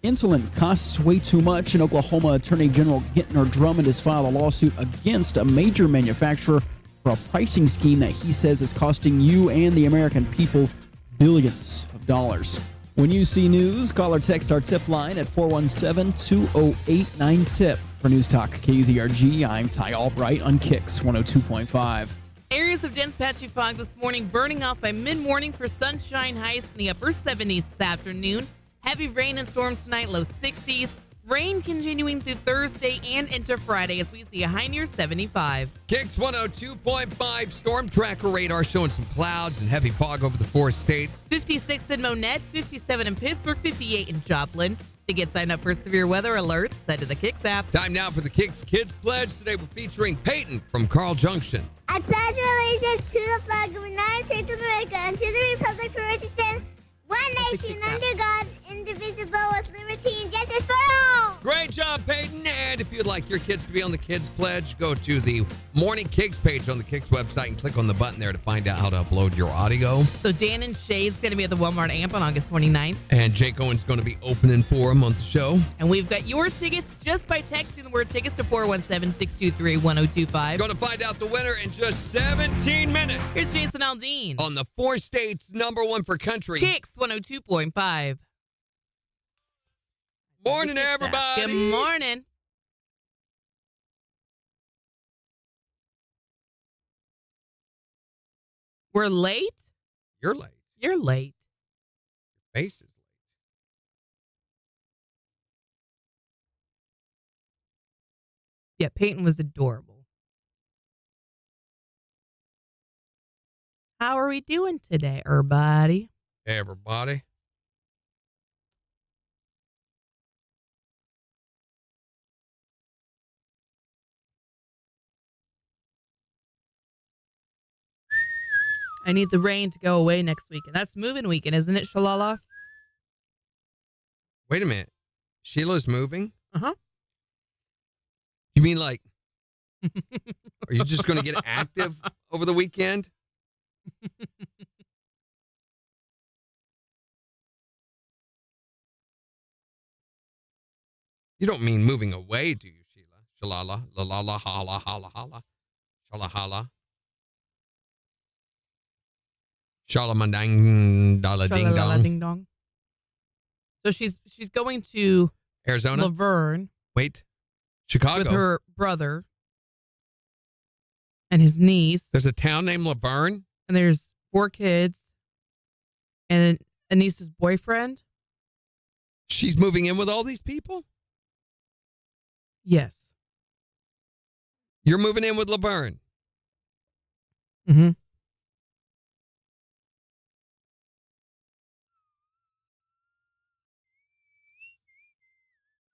Insulin costs way too much, and Oklahoma Attorney General Gentner Drummond has filed a lawsuit against a major manufacturer for a pricing scheme that he says is costing you and the American people billions of dollars. When you see news, call or text our tip line at 417-208-9TIP. For News Talk KZRG, I'm Ty Albright on KIX 102.5. Areas of dense patchy fog this morning, burning off by mid-morning for sunshine, highs in the upper 70s this afternoon. Heavy rain and storms tonight, low 60s. Rain continuing through Thursday and into Friday as we see a high near 75. KIX 102.5 storm tracker radar showing some clouds and heavy fog over the 4 states. 56 in Monette, 57 in Pittsburgh, 58 in Joplin. To get signed up for severe weather alerts, head to the KIX app. Time now for the KIX Kids Pledge. Today we're featuring Peyton from Carl Junction. I pledge allegiance to the flag of the United States of America and to the republic for which it stands, one nation under God, indivisible, with liberty and justice for all. Great job, Peyton. And if you'd like your kids to be on the Kids Pledge, go to the Morning KIX page on the KIX website and click on the button there to find out how to upload your audio. So Dan and Shay's going to be at the Walmart Amp on August 29th. And Jake Owen's going to be opening for him on the show. And we've got your tickets just by texting the word tickets to 417-623-1025. Going to find out the winner in just 17 minutes. Here's Jason Aldean On the 4 states, #1 for country. KIX 102.5. Morning, everybody. Good morning. We're late? You're late. You're late. Your face is late. Yeah, Peyton was adorable. How are we doing today, everybody? Hey, everybody. I need the rain to go away next weekend. That's moving weekend, isn't it, Shalala? Wait a minute. Sheila's moving? Uh-huh. You mean like, are you just going to get active over the weekend? You don't mean moving away, do you, Sheila? Shalala, la la la, hala, hala, hala, shala hala. Shalamandang, dala ding Shalala dong. ding dong. So she's going to Arizona? Laverne Wait. Chicago? with her brother and his niece. There's a town named Laverne? And there's 4 kids and a niece's boyfriend. She's moving in with all these people? Yes. You're moving in with Laverne? Mm-hmm.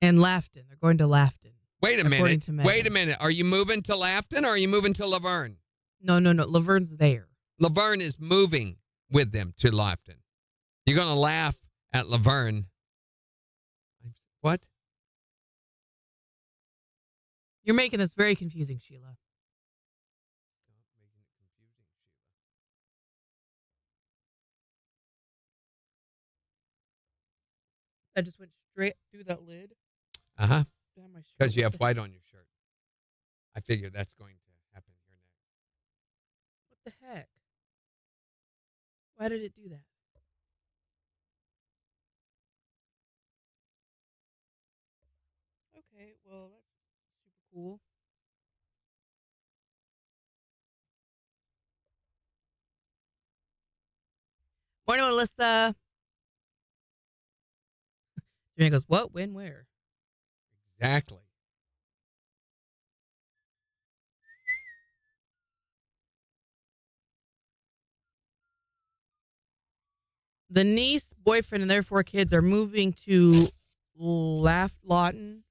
And Lafton. They're going to Lafton. Wait a According to minute. Megan. Wait a minute. Are you moving to Lafton or are you moving to Laverne? No. Laverne's there. Laverne is moving with them to Lafton. You're going to laugh at Laverne. What? You're making this very confusing, Sheila. I just went straight through that lid. Uh-huh. Damn, my shirt. Because you have What the- white on your shirt. I figure that's going to happen here next. What the heck? Why did it do that? Okay, well, that's super cool. Morning, Melissa. Jimmy goes, what, when, where? Exactly. The niece, boyfriend, and their 4 kids are moving to Lawton.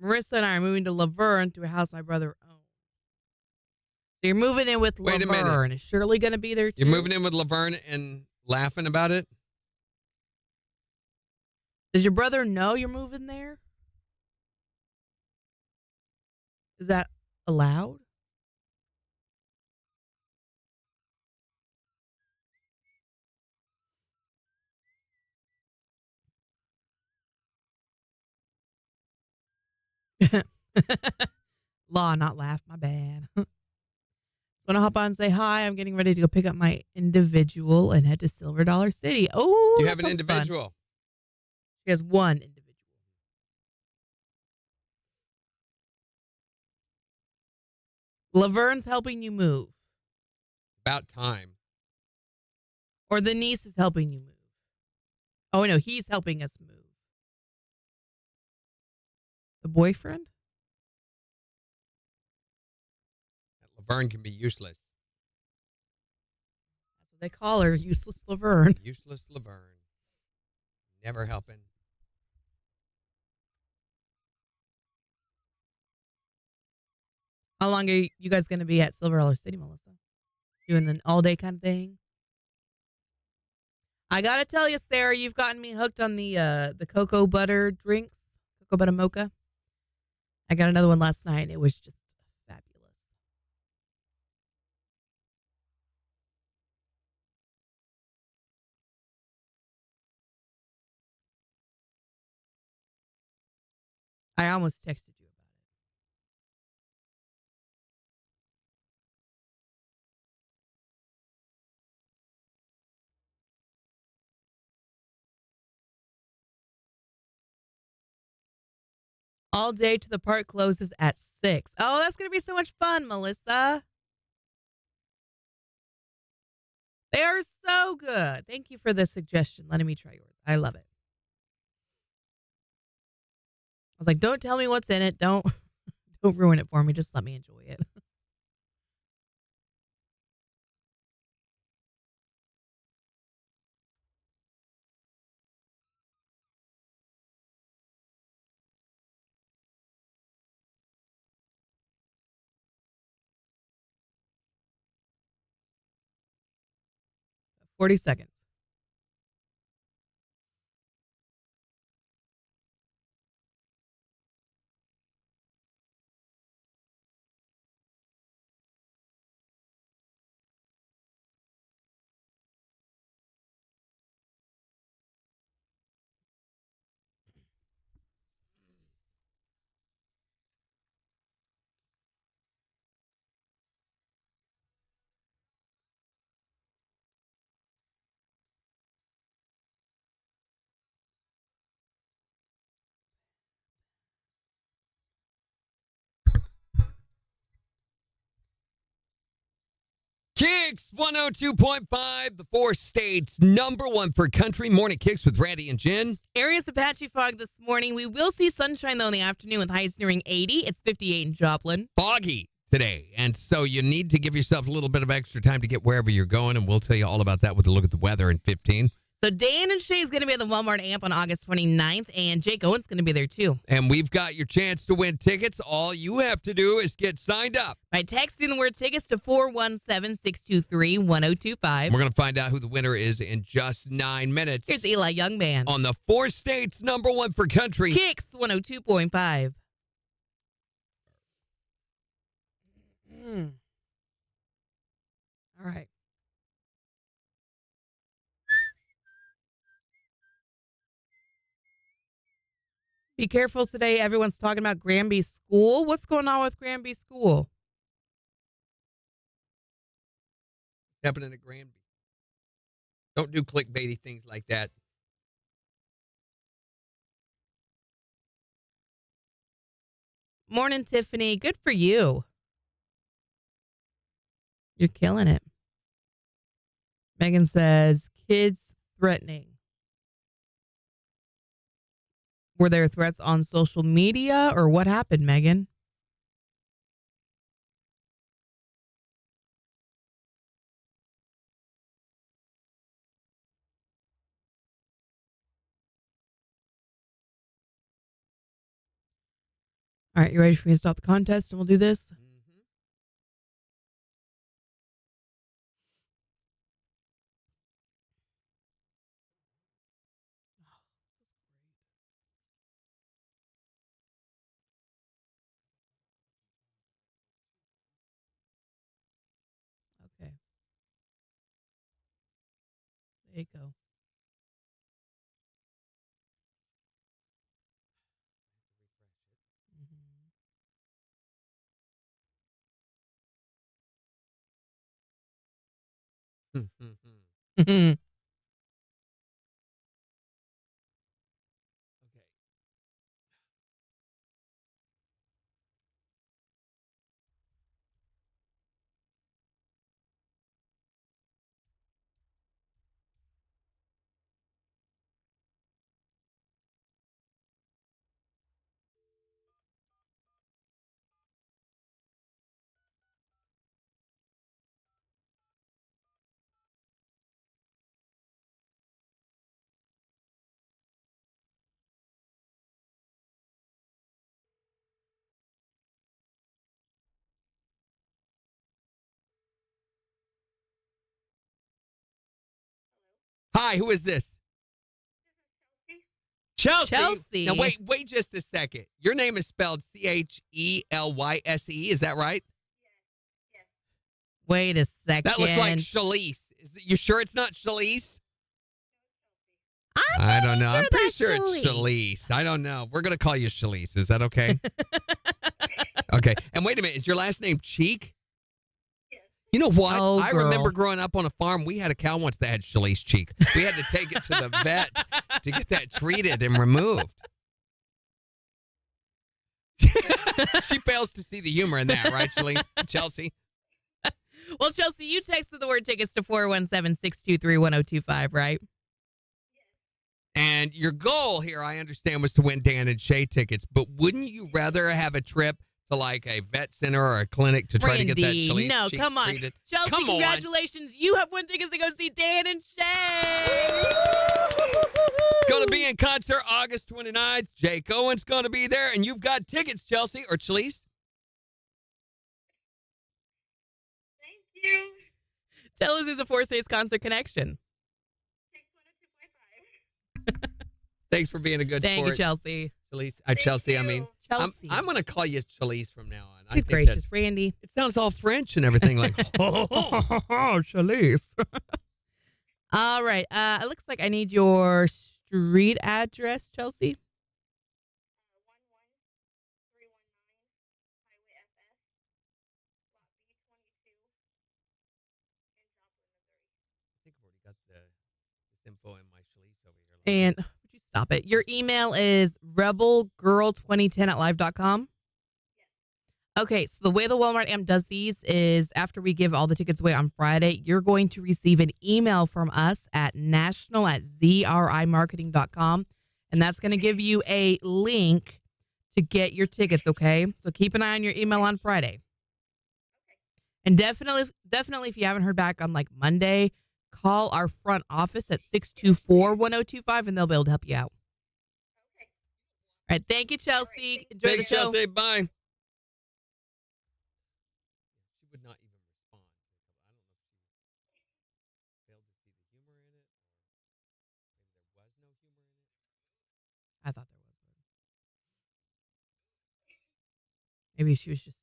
Marissa and I are moving to Laverne to a house my brother owns. So you're moving in with Wait a minute. Laverne. Is Shirley going to be there too? You're moving in with Laverne and laughing about it? Does your brother know you're moving there? Is that allowed? Law, not laugh. My bad. Want to hop on and say hi? I'm getting ready to go pick up my individual and head to Silver Dollar City. Oh, You that have an sounds fun. individual. She has one individual. Laverne's helping you move. About time. Or the niece is helping you move. Oh, no, he's helping us move. The boyfriend? Laverne can be useless. That's what they call her, useless Laverne. Useless Laverne. Never helping. How long are you guys going to be at Silver Dollar City, Melissa? Doing an all-day kind of thing? I got to tell you, Sarah, you've gotten me hooked on the cocoa butter drinks, cocoa butter mocha. I got another one last night, and it was just fabulous. I almost texted you about it. All day to the park closes at 6. Oh, that's going to be so much fun, Melissa. They are so good. Thank you for the suggestion. Letting me try yours. I love it. I was like, don't tell me what's in it. Don't ruin it for me. Just let me enjoy it. – 40 seconds. KIX 102.5, the 4 states number 1 for country. Morning KIX with Randy and Jen. Areas of patchy fog this morning. We will see sunshine, though, in the afternoon with highs nearing 80. It's 58 in Joplin. Foggy today, and so you need to give yourself a little bit of extra time to get wherever you're going, and we'll tell you all about that with a look at the weather in 15. So Dan and Shay is going to be at the Walmart Amp on August 29th, and Jake Owen's going to be there, too. And we've got your chance to win tickets. All you have to do is get signed up by texting the word tickets to 417-623-1025. We're going to find out who the winner is in just 9 minutes. Here's Eli Youngman on the 4 states number 1 for country. KIX 102.5. All right. Be careful today. Everyone's talking about Granby School. What's going on with Granby School? Happening at Granby. Don't do clickbaity things like that. Morning, Tiffany. Good for you. You're killing it. Megan says, kids threatening. Were there threats on social media or what happened, Megan? All right, you ready for me to stop the contest and we'll do this? Okay. There you go. Okay. Hi, who is this? Chelsea. Now Chelsea. wait just a second. Your name is spelled Chellyse. Is that right? Wait a That looks like second. Shalise. You sure it's not Shalise? I'm I don't pretty know. sure I'm pretty that's sure it's Shalise. Shalise. I don't know. We're gonna call you Shalise. Is that okay? Okay. And wait a minute. Is your last name Cheek? You know what? Oh, I girl. remember growing up on a farm, we had a cow once that had Shalise cheek. We had to take it to the vet to get that treated and removed. She fails to see the humor in that, right, Chelsea? Well, Chelsea, you texted the word tickets to 417-623-1025, right? And your goal here, I understand, was to win Dan and Shay tickets. But wouldn't you rather have a trip to like a vet center or a clinic to try to get that Randy, Shalise no, cheek come on. treated? Chelsea, Come on. congratulations. You have won tickets to go see Dan and Shay. Going to be in concert August 29th. Jake Owen's going to be there. And you've got tickets, Chelsea or Chalise. Thank you. Tell us who the Four States Concert Connection. 612.5. Thanks for being a good Thank sport. you, Chelsea. Chelsea. Thank I mean. you. Chelsea. I'm going to call you Chalise from now on. I Good think gracious, Randy. it sounds all French and everything like, Chalice. All right. It looks like I need your street address, Chelsea. 11319 Highway FS, Lot B22 in Joplin, Missouri. I think I've already got this info in my Chalise over here. And would you stop it? Your email is rebelgirl2010@live.com. Okay, so the way the Walmart amp does these is after we give all the tickets away on Friday, you're going to receive an email from us at national@zrimarketing.com, and that's going to give you a link to get your tickets, okay? So keep an eye on your email on Friday. And definitely, if you haven't heard back on like Monday, call our front office at 624-1025, and they'll be able to help you out. Okay. All right, thank you, Chelsea. Enjoy Thanks, the show. Chelsea. Bye. She would not even respond. I don't know if she failed to see the humor in it, or maybe there was no humor in it. I thought there was. Maybe she was just.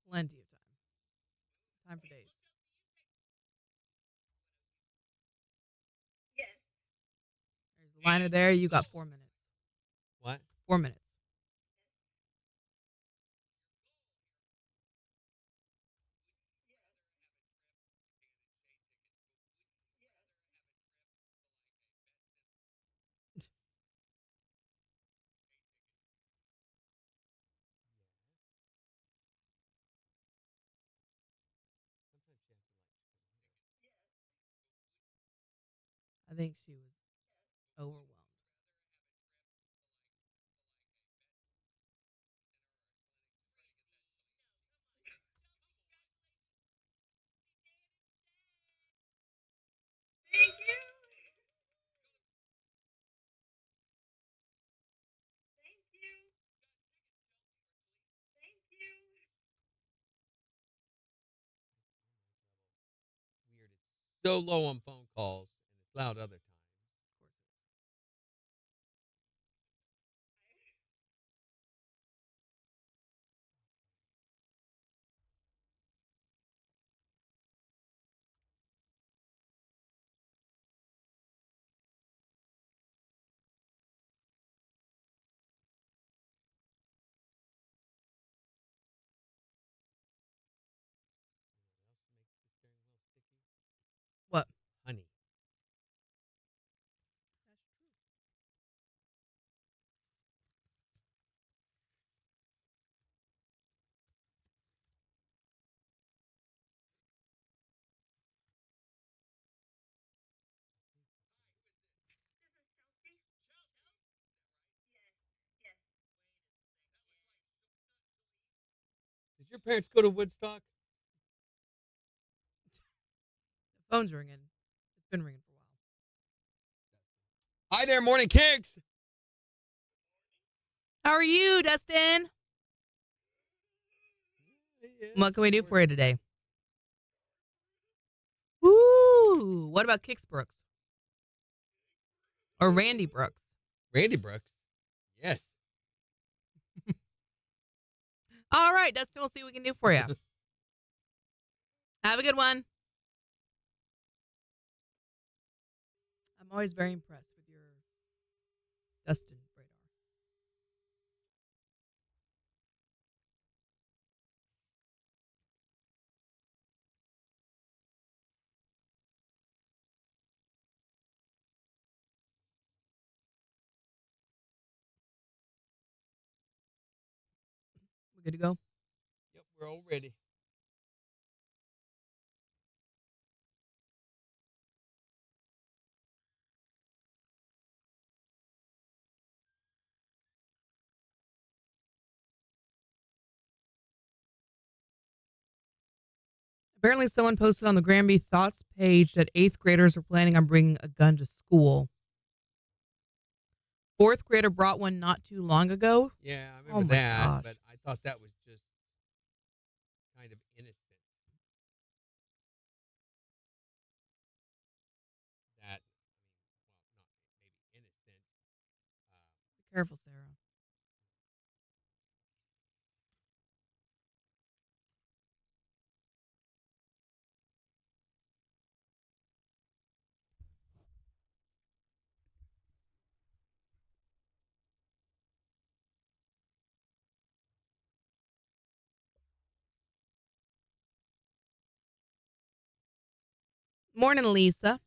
Plenty of time. Time for days. Yes. There's a liner there. You got 4 minutes. What? 4 minutes. I think she was overwhelmed. Thank you. Thank you. Thank you. Weird. It's so low on phone calls, and it's loud other times. your parents go to Woodstock? The phone's ringing. It's been ringing for a while. Hi there, Morning Kicks. How are you, Dustin? What can we do for you today? Ooh, what about Kix Brooks? Or Randy Brooks? Randy Brooks. Yes. All right, Dustin, we'll see what we can do for you. Have a good one. I'm always very impressed with your Dustin radar. We good to go? Yep, we're all ready. Apparently, someone posted on the Granby Thoughts page that 8th graders are planning on bringing a gun to school. 4th grader brought one not too long ago. Yeah, I Oh remember my that, gosh. but I thought that was just kind of innocent. That, well, not maybe innocent. Be careful, Sarah. Morning, Lisa.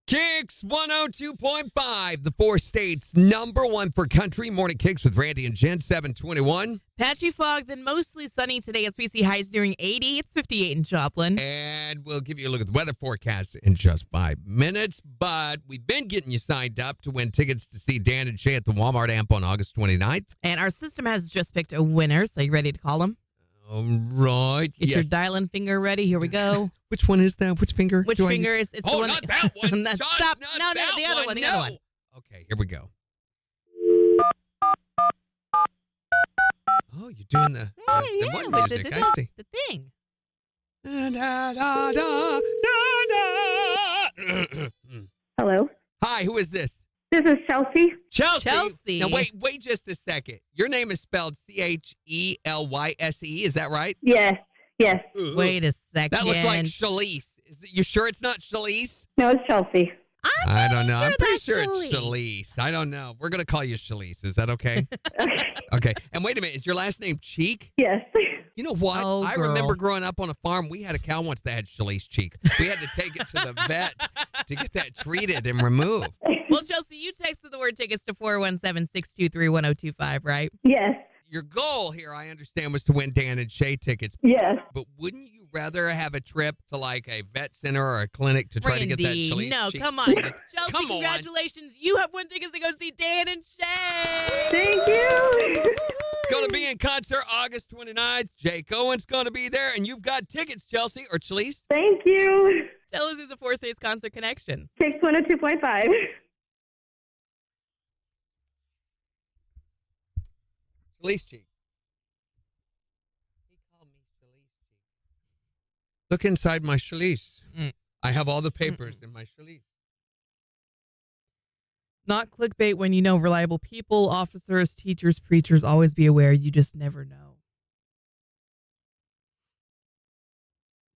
Kicks 102.5, the 4 states #1 for country. Morning Kicks with Randy and Jen, 721. Patchy fog, then mostly sunny today as we see highs nearing 80. It's 58 in Joplin. And we'll give you a look at the weather forecast in just 5 minutes. But we've been getting you signed up to win tickets to see Dan and Shay at the Walmart Amp on August 29th. And our system has just picked a winner. So you ready to call him? All right. Get your Yes. dialing finger ready. Here we go. Which one is that? Which finger? Which do I finger use? is it's Oh, the one not that one. That's- Josh, stop. not No, that the other one. The no. other one. Okay, here we go. Oh, you're doing the one with music. I see. The thing. Da, da, da, da, da, da. Hello, Hi, who is this? this is Chelsea. Chelsea. Chelsea. Now, wait just a second. Your name is spelled Chelyse. Is that right? Yes, yes. Wait a second. That looks like Shalise. You sure it's not Shalise? No, it's Chelsea. I don't know. I'm pretty that's sure it's Shalise. Shalise. I don't know. We're going to call you Shalise. Is that okay? Okay. And wait a minute. Is your last name Cheek? Yes. You know what? Oh, I girl. remember growing up on a farm, we had a cow once that had Shalise cheek. We had to take it to the vet to get that treated and removed. Well, Chelsea, you texted the word tickets to 417-623-1025, right? Yes, Your goal here, I understand, was to win Dan and Shay tickets. yes. But wouldn't you rather have a trip to like a vet center or a clinic to try to get that Randy, Shalise no, cheek? come on. Chelsea, Come on. congratulations. You have won tickets to go see Dan and Shay. Thank you. Going to be in concert August 29th. Jake Owen's going to be there, and you've got tickets, Chelsea, or Chelyse. Thank you. Tell us who's the 4 States Concert Connection. KIX 102.5. Shalise cheek. He called me Shalise cheek. Look inside my Shalise. Mm. I have all the papers in my Shalise. Not clickbait when you know reliable people, officers, teachers, preachers. Always be aware. You just never know.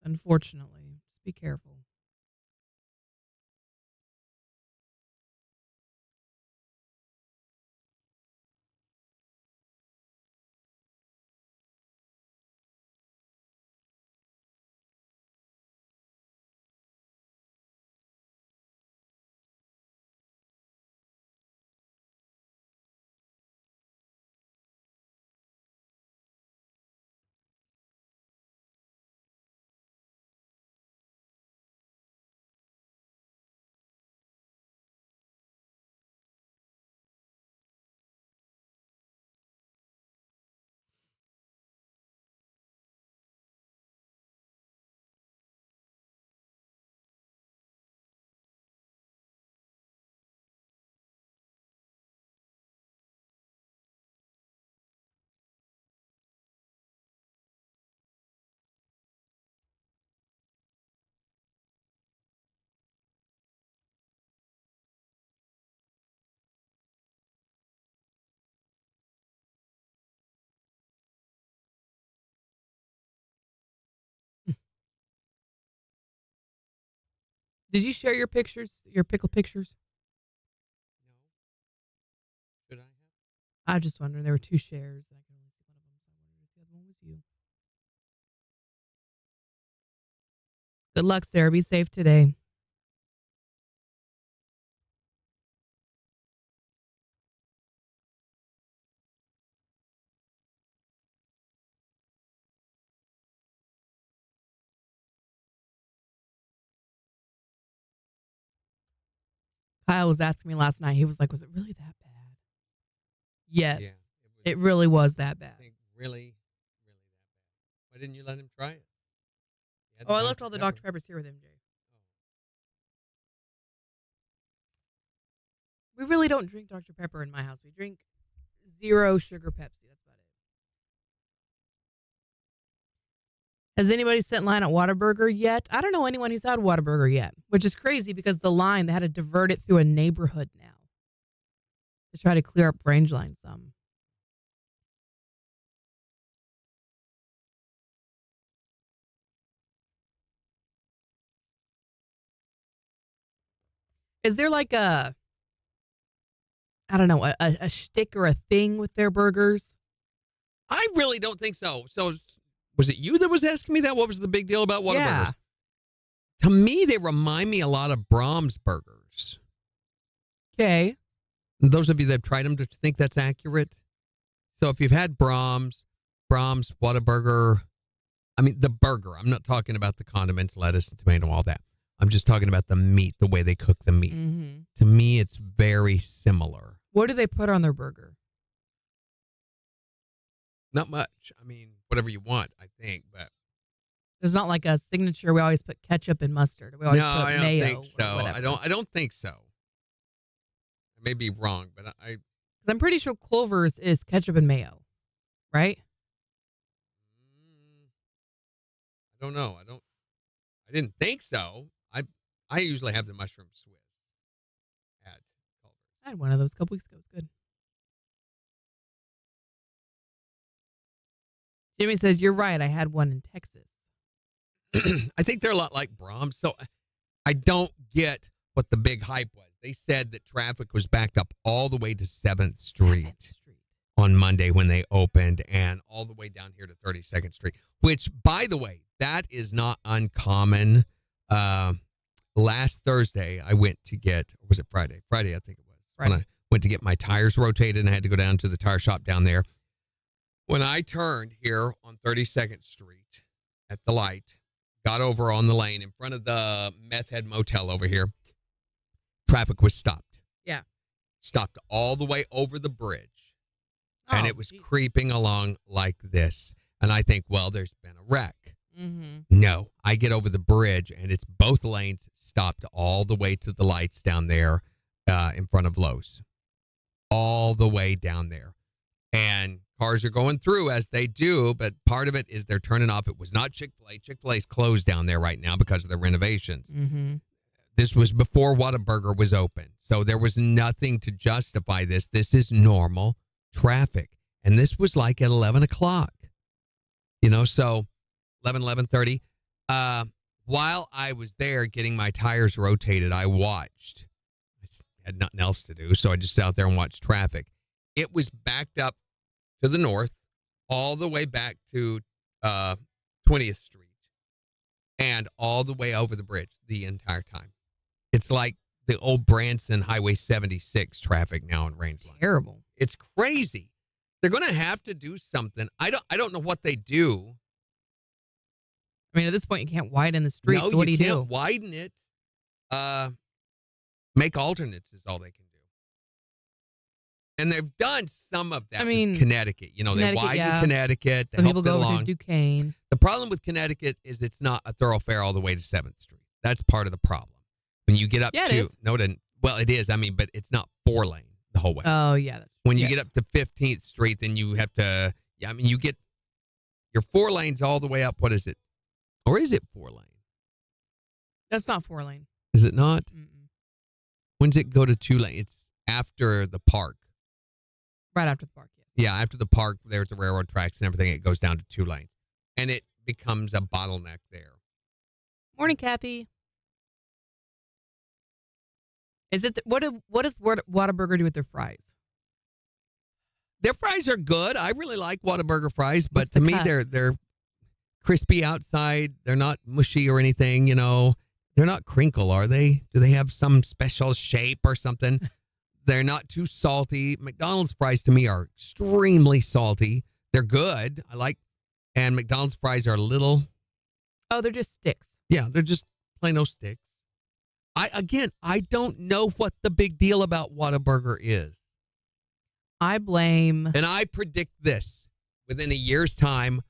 Unfortunately, just be careful. Did you share your pictures, your pickle pictures? No. Should I have? I was just wondering. There were 2 shares. I can only see one of them, so I wondered if the other one was you. Good luck, Sarah. Be safe today. Kyle was asking me last night. He was like, "Was it really that bad?" Yes, Yeah. it really was that bad. I think really that bad. Why didn't you let him try it? He had Oh, I Dr. left all the Pepper. Dr. Peppers here with MJ. We really don't drink Dr. Pepper in my house. We drink 0 sugar Pepsi. That's about it. Has anybody set in line at Whataburger yet? I don't know anyone who's had Whataburger yet, which is crazy because the line, they had to divert it through a neighborhood now to try to clear up range line some. Is there like a, I don't know, a shtick or a thing with their burgers? I really don't think so. So, was it you that was asking me that? What was the big deal about Whataburgers? Yeah. To me, they remind me a lot of Brahms burgers. Okay. Those of you that have tried them, do you think that's accurate? So, if you've had Brahms, Whataburger, I mean, the burger. I'm not talking about the condiments, lettuce, and tomato, all that. I'm just talking about the meat, the way they cook the meat. Mm-hmm. To me, it's very similar. What do they put on their burger? Not much. I mean, whatever you want, I think. But There's not like a signature. We always put ketchup and mustard. We always no, put I don't mayo think so. or whatever. I don't think so. I may be wrong, but I 'Cause I'm pretty sure Clover's is ketchup and mayo, right? don't know. I didn't think so. I usually have the mushroom Swiss at Culver's. I had one of those a couple weeks ago. It was good. Jimmy says, "You're right. I had one in Texas." I think they're a lot like Brahms. So I don't get what the big hype was. They said that traffic was backed up all the way to 7th Street on Monday when they opened and all the way down here to 32nd Street, which, by the way, that is not uncommon. Last Thursday, I went to get, or was it Friday? Friday, I think it was. Right. When I went to get my tires rotated and I had to go down to the tire shop down there. When I turned here on 32nd Street at the light, got over on the lane in front of the Meth Head Motel over here, traffic was stopped. Yeah. Stopped all the way over the bridge. And Oh, it was geez. creeping along like this. And I think, well, there's been a wreck. Mm-hmm. No, I get over the bridge and it's both lanes stopped all the way to the lights down there in front of Lowe's. All the way down there. And cars are going through as they do, but part of it is they're turning off. It was not Chick-fil-A. Chick-fil-A's closed down there right now because of the renovations. Mm-hmm. This was before Whataburger was open. So there was nothing to justify this. This is normal traffic. And this was like at 11 o'clock. So 11:30. While I was there getting my tires rotated, I watched. I had nothing else to do, so I just sat out there and watched traffic. It was backed up to the north, all the way back to 20th Street, and all the way over the bridge the entire time. It's like the old Branson Highway 76 traffic now in Rangeline. Terrible. It's crazy. They're going to have to do something. I don't know what they do. I mean, at this point, you can't widen the street. No, so what do you you can't do? widen it. Make alternates is all they can do. And they've done some of that with Connecticut. They widen Connecticut to Some help people it go over along. to Duquesne. The problem with Connecticut is it's not a thoroughfare all the way to 7th Street. That's part of the problem. When you get up Yeah, it to is. no, it isn't. Well, it is. I mean, but it's not 4-lane the whole way. Oh, yeah. When you get up to 15th Street, then you have to. Yeah, I mean, you get your 4 lanes all the way up. What is it? Or is it 4-lane? That's not 4-lane. Is it not? Mm-mm. When does it go to 2-lane? It's after the park. Right after the park, yes. Yeah, after the park, there's the railroad tracks and everything. It goes down to 2 lanes. And it becomes a bottleneck there. Morning, Kathy. Is it what does Whataburger do with their fries? Their fries are good. I really like Whataburger fries, but What's to the me, cut? they're crispy outside. They're not mushy or anything. They're not crinkle, are they? Do they have some special shape or something? They're not too salty. McDonald's fries to me are extremely salty. They're good. And McDonald's fries are a little, Oh, they're just sticks. yeah, they're just plain old sticks. I don't know what the big deal about Whataburger is. I blame. And I predict this. Within a year's time,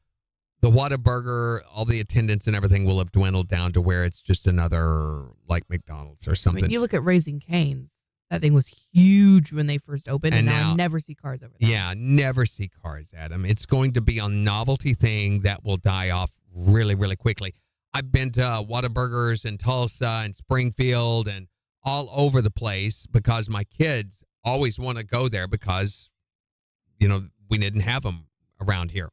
the Whataburger, all the attendance and everything will have dwindled down to where it's just another like McDonald's or I something. mean, you look at Raising Cane's. That thing was huge when they first opened, and now I never see cars over there. Yeah, never see cars at them. It's going to be a novelty thing that will die off really, really quickly. I've been to Whataburgers in Tulsa and Springfield and all over the place because my kids always want to go there because, we didn't have them around here.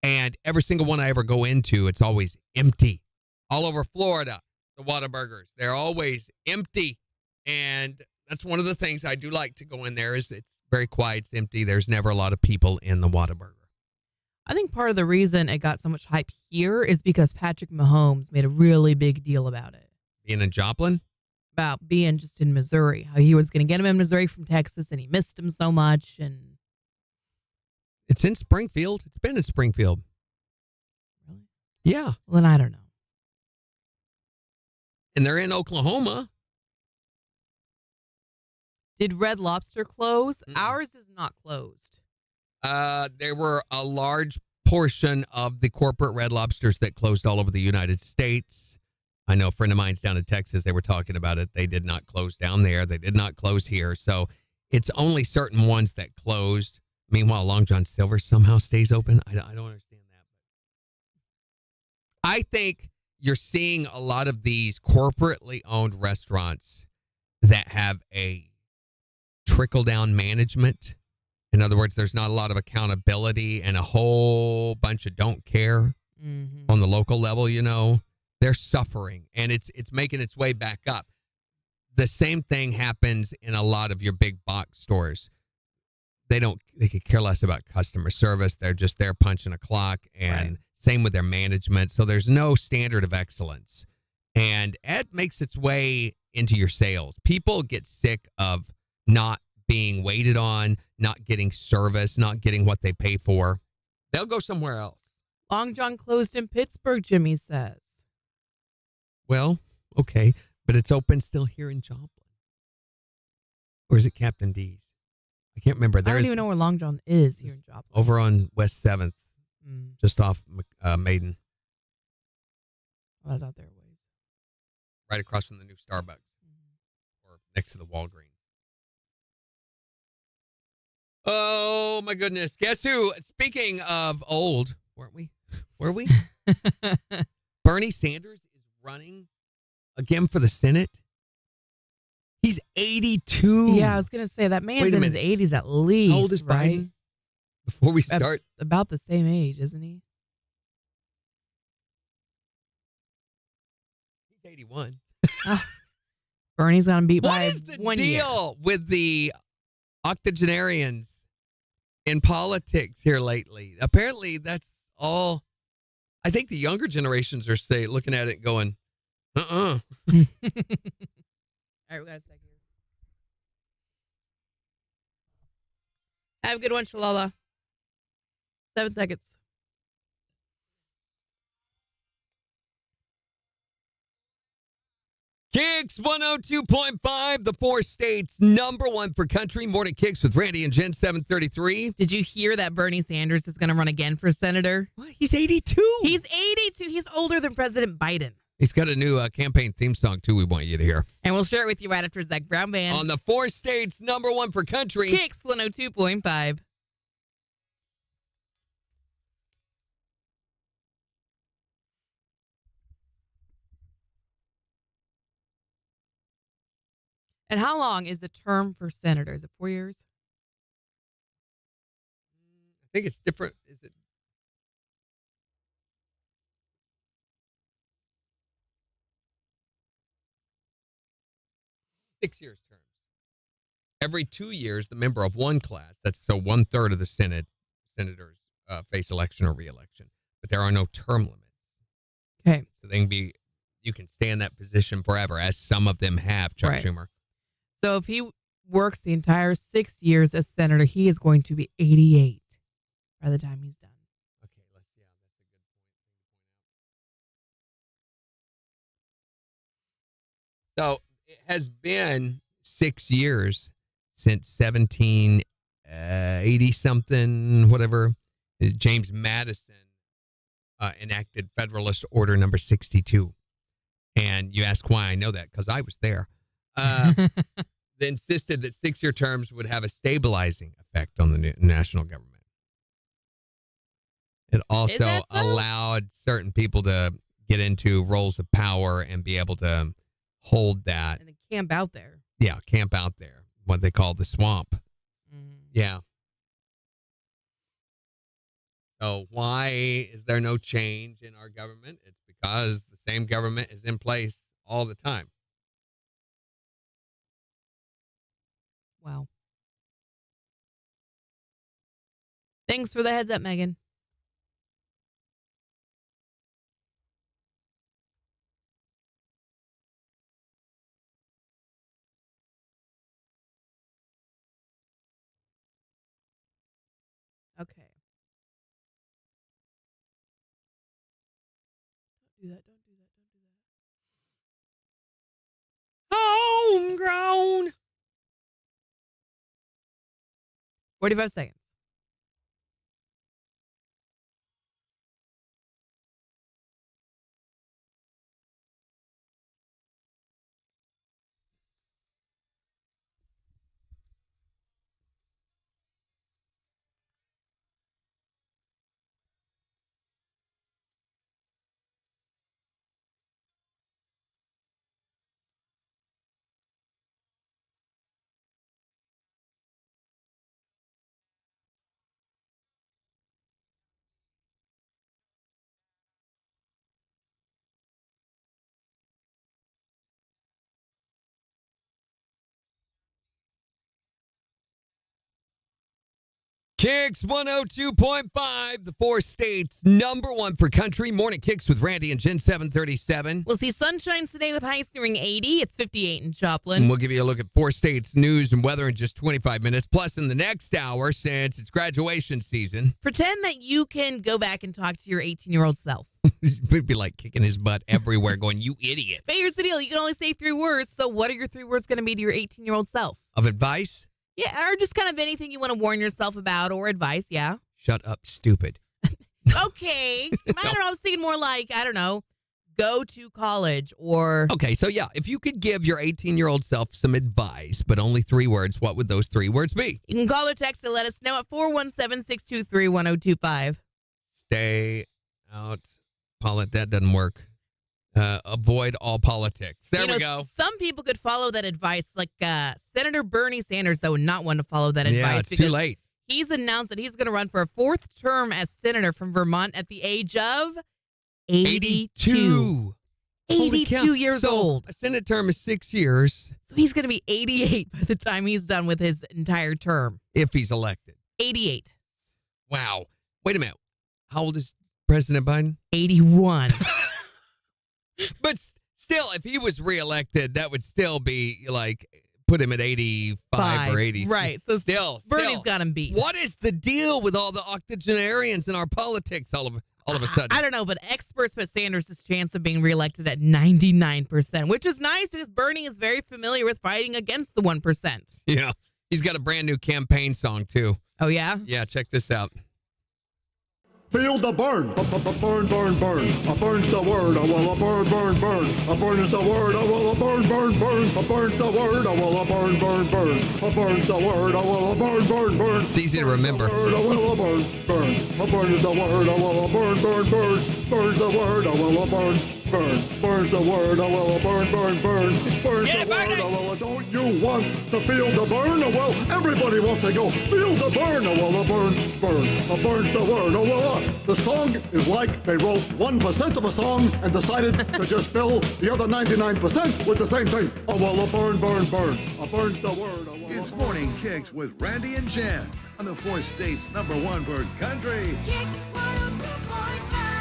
And every single one I ever go into, it's always empty. All over Florida, the Whataburgers, they're always empty. And that's one of the things I do like to go in there is it's very quiet, it's empty. There's never a lot of people in the Whataburger. I think part of the reason it got so much hype here is because Patrick Mahomes made a really big deal about it. Being in Joplin? About being just in Missouri, how he was going to get him in Missouri from Texas, and he missed him so much. And it's in Springfield. It's been in Springfield. Really? Yeah. Well, then I don't know. And they're in Oklahoma. Did Red Lobster close? Ours is not closed. There were a large portion of the corporate Red Lobsters that closed all over the United States. I know a friend of mine's down in Texas. They were talking about it. They did not close down there. They did not close here. So it's only certain ones that closed. Meanwhile, Long John Silver somehow stays open. I don't understand that. I think you're seeing a lot of these corporately owned restaurants that have a trickle-down management. In other words, there's not a lot of accountability and a whole bunch of don't care on the local level, They're suffering, and it's making its way back up. The same thing happens in a lot of your big box stores. They could care less about customer service. They're just there punching a clock, and same with their management. So there's no standard of excellence. And it makes its way into your sales. People get sick of not being waited on, not getting service, not getting what they pay for. They'll go somewhere else. Long John closed in Pittsburgh, Jimmy says. Well, okay, but it's open still here in Joplin. Or is it Captain D's? I can't remember. I don't even know where Long John is here in Joplin. Over on West 7th, just off Maiden. Well, that's out there a ways. Right across from the new Starbucks. Or next to the Walgreens. Oh, my goodness. Guess who? Speaking of old, weren't we? Were we? Bernie Sanders is running again for the Senate. He's 82. Yeah, I was going to say, that man's in his 80s at least. How old is right? Biden? Before we start. About the same age, isn't he? He's 81. Bernie's going to beat What by is the 1 year. deal with the octogenarians in politics here lately? Apparently, that's all. I think the younger generations are looking at it and going, All right, we got a second here. Have a good one, Shalala. 7 seconds. KIX 102.5, the 4 states #1 for country. Morning KIX with Randy and Jen, 733. Did you hear that Bernie Sanders is going to run again for senator? What? He's 82. He's 82. He's older than President Biden. He's got a new campaign theme song, too, we want you to hear. And we'll share it with you right after Zach Brown Band. On the 4 states #1 for country. KIX 102.5. And how long is the term for senator? Is it 4 years? I think it's different. Is it? 6 years terms. Every 2 years, the member of one class, that's so 1/3 of the senators face election or re-election, but there are no term limits. Okay. So you can stay in that position forever, as some of them have, Chuck Right. Schumer. So if he works the entire 6 years as senator, he is going to be 88 by the time he's done. Okay, that's a good point. So it has been 6 years since 1780 something, whatever. James Madison enacted Federalist Order number 62. And you ask why I know that, because I was there. They insisted that 6-year terms would have a stabilizing effect on the national government. It also that so? allowed certain people to get into roles of power and be able to hold that. And then camp out there. Yeah, camp out there, what they call the swamp. Yeah. So why is there no change in our government? It's because the same government is in place all the time. Wow. Thanks for the heads up, Megan. Okay. Don't do that. Don't do that. Don't do that. Homegrown. 45 seconds. KIX 102.5, the 4 states #1 for country. Morning KIX with Randy and Jen, 737. We'll see sunshine today with highs nearing 80. It's 58 in Joplin. And we'll give you a look at 4 states news and weather in just 25 minutes. Plus, in the next hour, since it's graduation season, Pretend that you can go back and talk to your 18-year-old self. we'd be like kicking his butt everywhere going, you idiot. But here's the deal. You can only say 3 words. So what are your 3 words going to be to your 18-year-old self? Of advice? Yeah, or just kind of anything you want to warn yourself about or advice, yeah. Shut up, stupid. Okay. I don't know. I was thinking more like, I don't know, go to college or... Okay, so yeah, if you could give your 18-year-old self some advice, but only 3 words, what would those 3 words be? You can call or text to let us know at 417-623-1025. Stay out. That doesn't work. Avoid all politics. There we go. Some people could follow that advice, like Senator Bernie Sanders, though, would not want to follow that advice. Yeah, it's too late. He's announced that he's going to run for a 4th term as senator from Vermont at the age of 82. Holy cow. 82 years So, old. a Senate term is 6 years So he's going to be 88 by the time he's done with his entire term. if he's elected. 88. Wow. Wait a minute. How old is President Biden? 81. But still, if he was reelected, that would still be like put him at 85 or 80. Right. So Still. Bernie's got him beat. What is the deal with all the octogenarians in our politics all of a sudden? I don't know, but experts put Sanders' chance of being reelected at 99%, which is nice because Bernie is very familiar with fighting against the 1%. Yeah. He's got a brand new campaign song, too. Oh, yeah? Yeah, check this out. Feel the burn, burn, burn, burn. A burn's the word, a will a burn, burn, burn. A burn is the word, a will a burn, burn, burn. A burn's the word, a will a burn, burn, burn. A burn's the word, a will a burn, burn, burn. It's easy to remember. Word, a will a burn, burn. A burn is the word, a will a burn, burn, burn. Burn's the word, a will a burn, burn. Burns the word, oh well, burn, burn, burn. Burns the word, oh well, don't you want to feel the burn? Oh well, everybody wants to go feel the burn. Oh well, burn, burn. Burns the word, oh well. The song is like they wrote 1% of a song and decided to just fill the other 99% with the same thing. Oh well, burn, burn, burn. Burns the word, oh well. It's Morning Kicks with Randy and Jen on the 4 states #1 for country. KIX 102.5.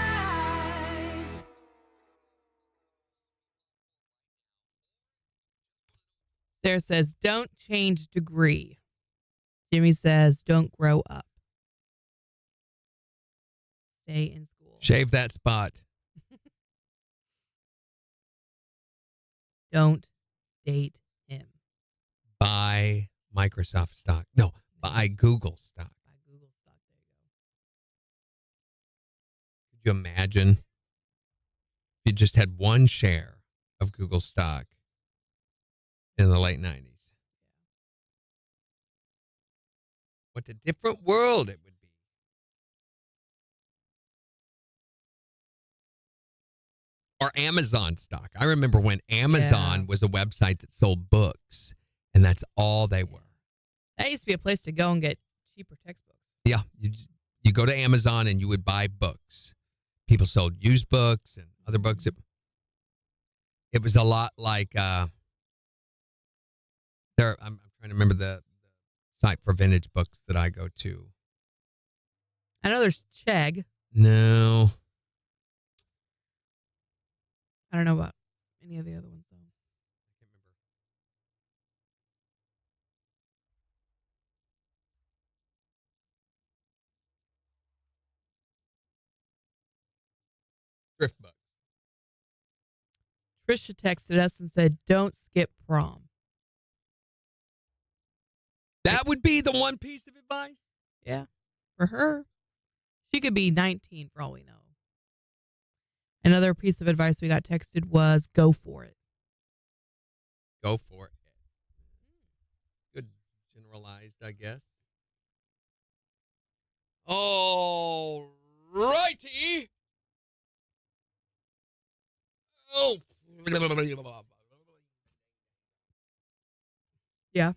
Sarah says, don't change degree. Jimmy says, don't grow up. Stay in school. Shave that spot. Don't date him. Buy Microsoft stock. No, buy Google stock. Buy Google stock. There you Could you imagine if you just had one share of Google stock in the late 90s? What a different world it would be. Or Amazon stock. I remember when Amazon was a website that sold books, and that's all they were. That used to be a place to go and get cheaper textbooks. Yeah, you go to Amazon and you would buy books. People sold used books and other books. It was a lot like I'm trying to remember the site for vintage books that I go to. I know there's Chegg. No. I don't know about any of the other ones, though. I can't remember. Thrift books. Trisha texted us and said, don't skip prom. That would be the one piece of advice? Yeah, for her. She could be 19 for all we know. Another piece of advice we got texted was go for it. Go for it. Good generalized, I guess. All righty. Oh. Yeah.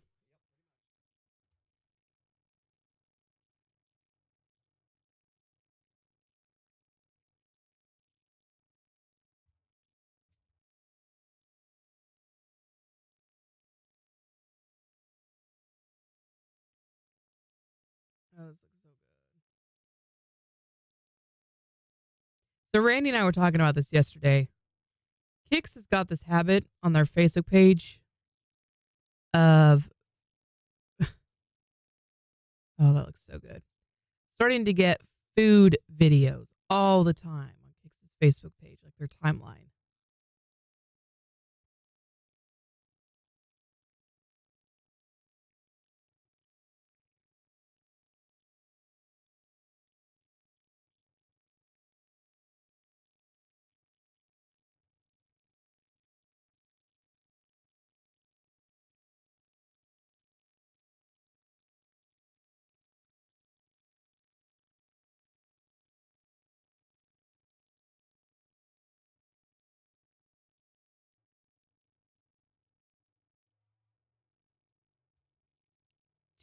Oh, this looks so good. So Randy and I were talking about this yesterday. KIX has got this habit on their Facebook page of oh, that looks so good. Starting to get food videos all the time on KIX's Facebook page, like their timeline.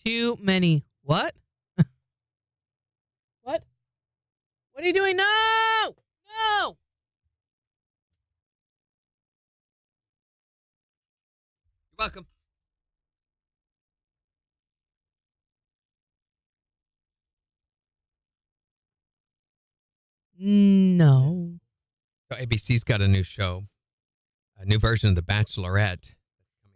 Too many. What? What? What are you doing? No! No! You're welcome. No. So ABC's got a new show, a new version of The Bachelorette.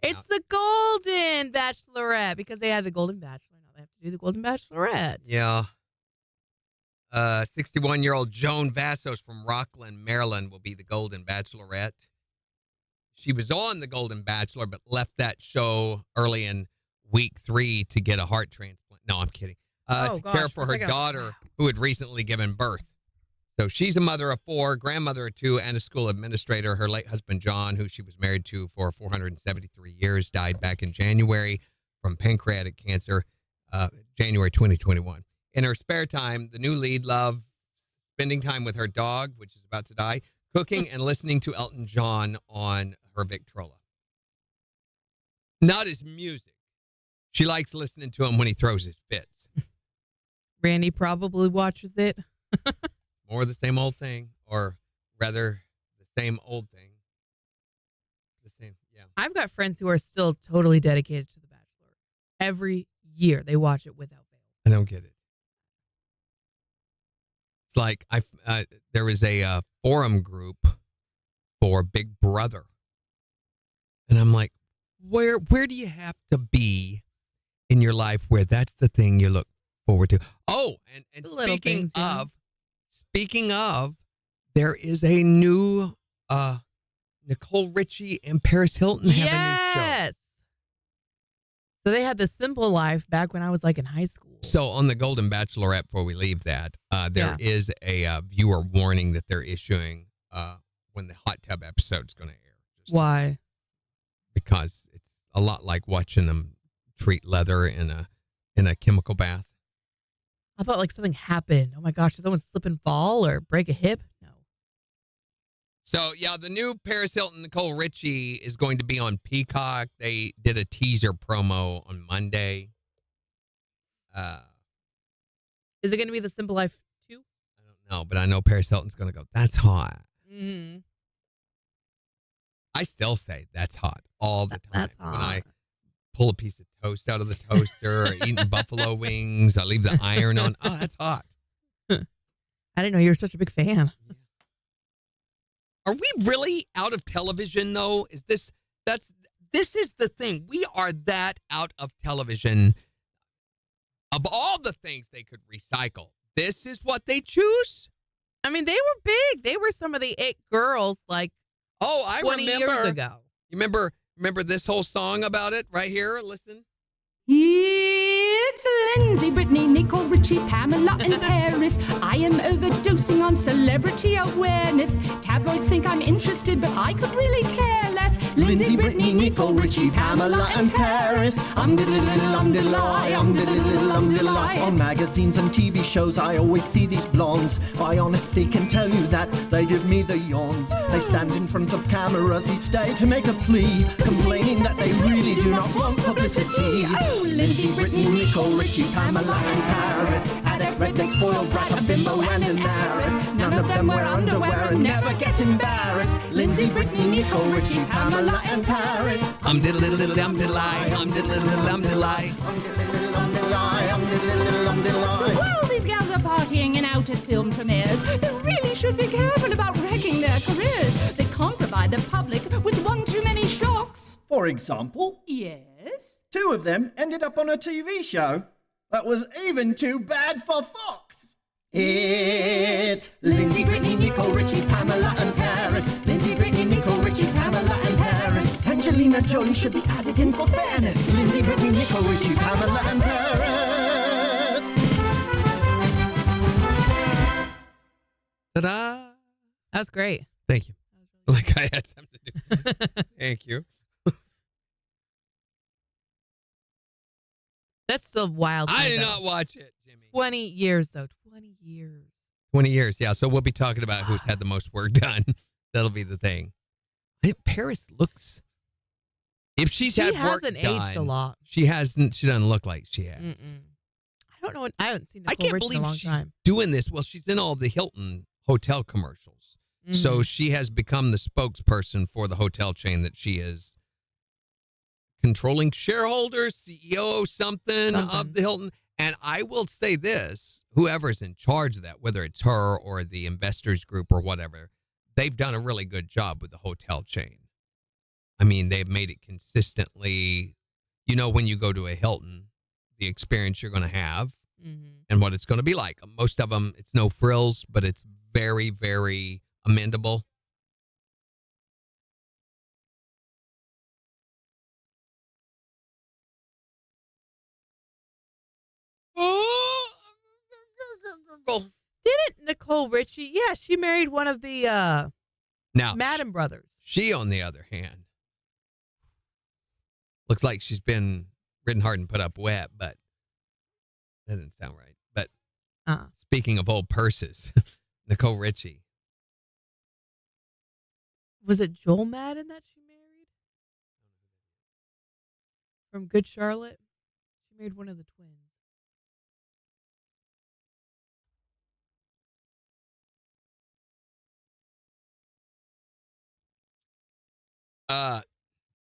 It's the Golden Bachelorette because they had the Golden Bachelor. Now they have to do the Golden Bachelorette. Yeah. 61-year-old Joan Vassos from Rockland, Maryland will be the Golden Bachelorette. She was on the Golden Bachelor, but left that show early in week 3 to get a heart transplant. No, I'm kidding. To care for her daughter who had recently given birth. So she's a mother of 4, grandmother of 2, and a school administrator. Her late husband, John, who she was married to for 473 years, died back in January from pancreatic cancer, January 2021. In her spare time, the new lead loved spending time with her dog, which is about to die, Cooking and listening to Elton John on her Victrola. Not his music. She likes listening to him when he throws his fits. Randy probably watches it. More the same old thing, or rather, the same old thing. The same, yeah. I've got friends who are still totally dedicated to The Bachelor. Every year they watch it without fail. I don't get it. It's like there was a forum group for Big Brother, and I'm like, where do you have to be in your life where that's the thing you look forward to? Oh, and speaking of, there is a new Nicole Richie and Paris Hilton have a new show. Yes. So they had The Simple Life back when I was like in high school. So on the Golden Bachelorette, before we leave that, there is a viewer warning that they're issuing when the hot tub episode is going to air. Why? Because it's a lot like watching them treat leather in a chemical bath. I thought like something happened. Oh my gosh, did someone slip and fall or break a hip? No. So, yeah, the new Paris Hilton, Nicole Richie is going to be on Peacock. They did a teaser promo on Monday. Is it going to be The Simple Life 2? I don't know, but I know Paris Hilton's going to go, that's hot. Mm-hmm. I still say that's hot all the time. That's hot. When I pull a piece of toast out of the toaster or eating buffalo wings, I leave the iron on. Oh, that's hot. I didn't know you were such a big fan. Are we really out of television, though? This is the thing. We are that out of television. Of all the things they could recycle, this is what they choose? I mean, they were big. They were some of the it girls like 20 years ago. You remember this whole song about it right here? Listen. It's Lindsay, Brittany, Nicole Richie, Pamela, and Paris. I am overdosing on celebrity awareness. Tabloids think I'm interested, but I could really care less. Lindsay, Brittany, Nicole Richie, Pamela, and Paris. I'm diddly-diddle-um-diddle-I, I'm diddly-diddle-um-diddle-I. On magazines and TV shows, I always see these blondes. I honestly can tell you that they give me the yawns. They stand in front of cameras each day to make a plea, complaining that they really do not want publicity. Oh, Lindsay, Brittany, Nicole Richie, Pamela, and Paris. Addict, redneck, spoiled brat, a bimbo, and an heiress. None of them wear underwear and never get embarrassed. Lindsay, Brittany, Nicole Richie, Pamela, and Paris. I'm diddle-diddle-diddle-um-diddle-I, I'm diddle-diddle-diddle-um-diddle-I. So while these gals are partying and out at film premieres, they really should be careful about wrecking their careers. They can't provide the public with one too many shocks. For example, Yes? 2 of them ended up on a TV show that was even too bad for Fox. It's Lindsay, Brittany, Nicole Richie, Pamela, and Paris. Lindsay, Brittany, Nicole Richie, Pamela, and Paris. Angelina Jolie should be added in for fairness. Lindsay, Brittany, Nicole Richie, Pamela, and Paris. Ta-da! That's great. Thank you. Like I had something to do. Thank you. That's still wild. I did not watch it, Jimmy. 20 years, though. 20 years. 20 years, yeah. So we'll be talking about who's had the most work done. That'll be the thing. I think Paris looks... If she's had work done... She hasn't aged a lot. She hasn't. She doesn't look like she has. I don't know. I haven't seen Nicole I can't Richie in a believe long she's time. doing this. Well, she's in all the Hilton hotel commercials. So she has become the spokesperson for the hotel chain that she is controlling shareholder, CEO, something of the Hilton. And I will say this, whoever's in charge of that, whether it's her or the investors group or whatever, they've done a really good job with the hotel chain. I mean, they've made it consistently, when you go to a Hilton, the experience you're going to have and what it's going to be like. Most of them, it's no frills, but it's very, very amendable. Didn't Nicole Richie? Yeah, she married one of the Madden brothers. She, on the other hand, looks like she's been ridden hard and put up wet, but that didn't sound right. But speaking of old purses, Nicole Richie. Was it Joel Madden that she married? From Good Charlotte? She married one of the twins.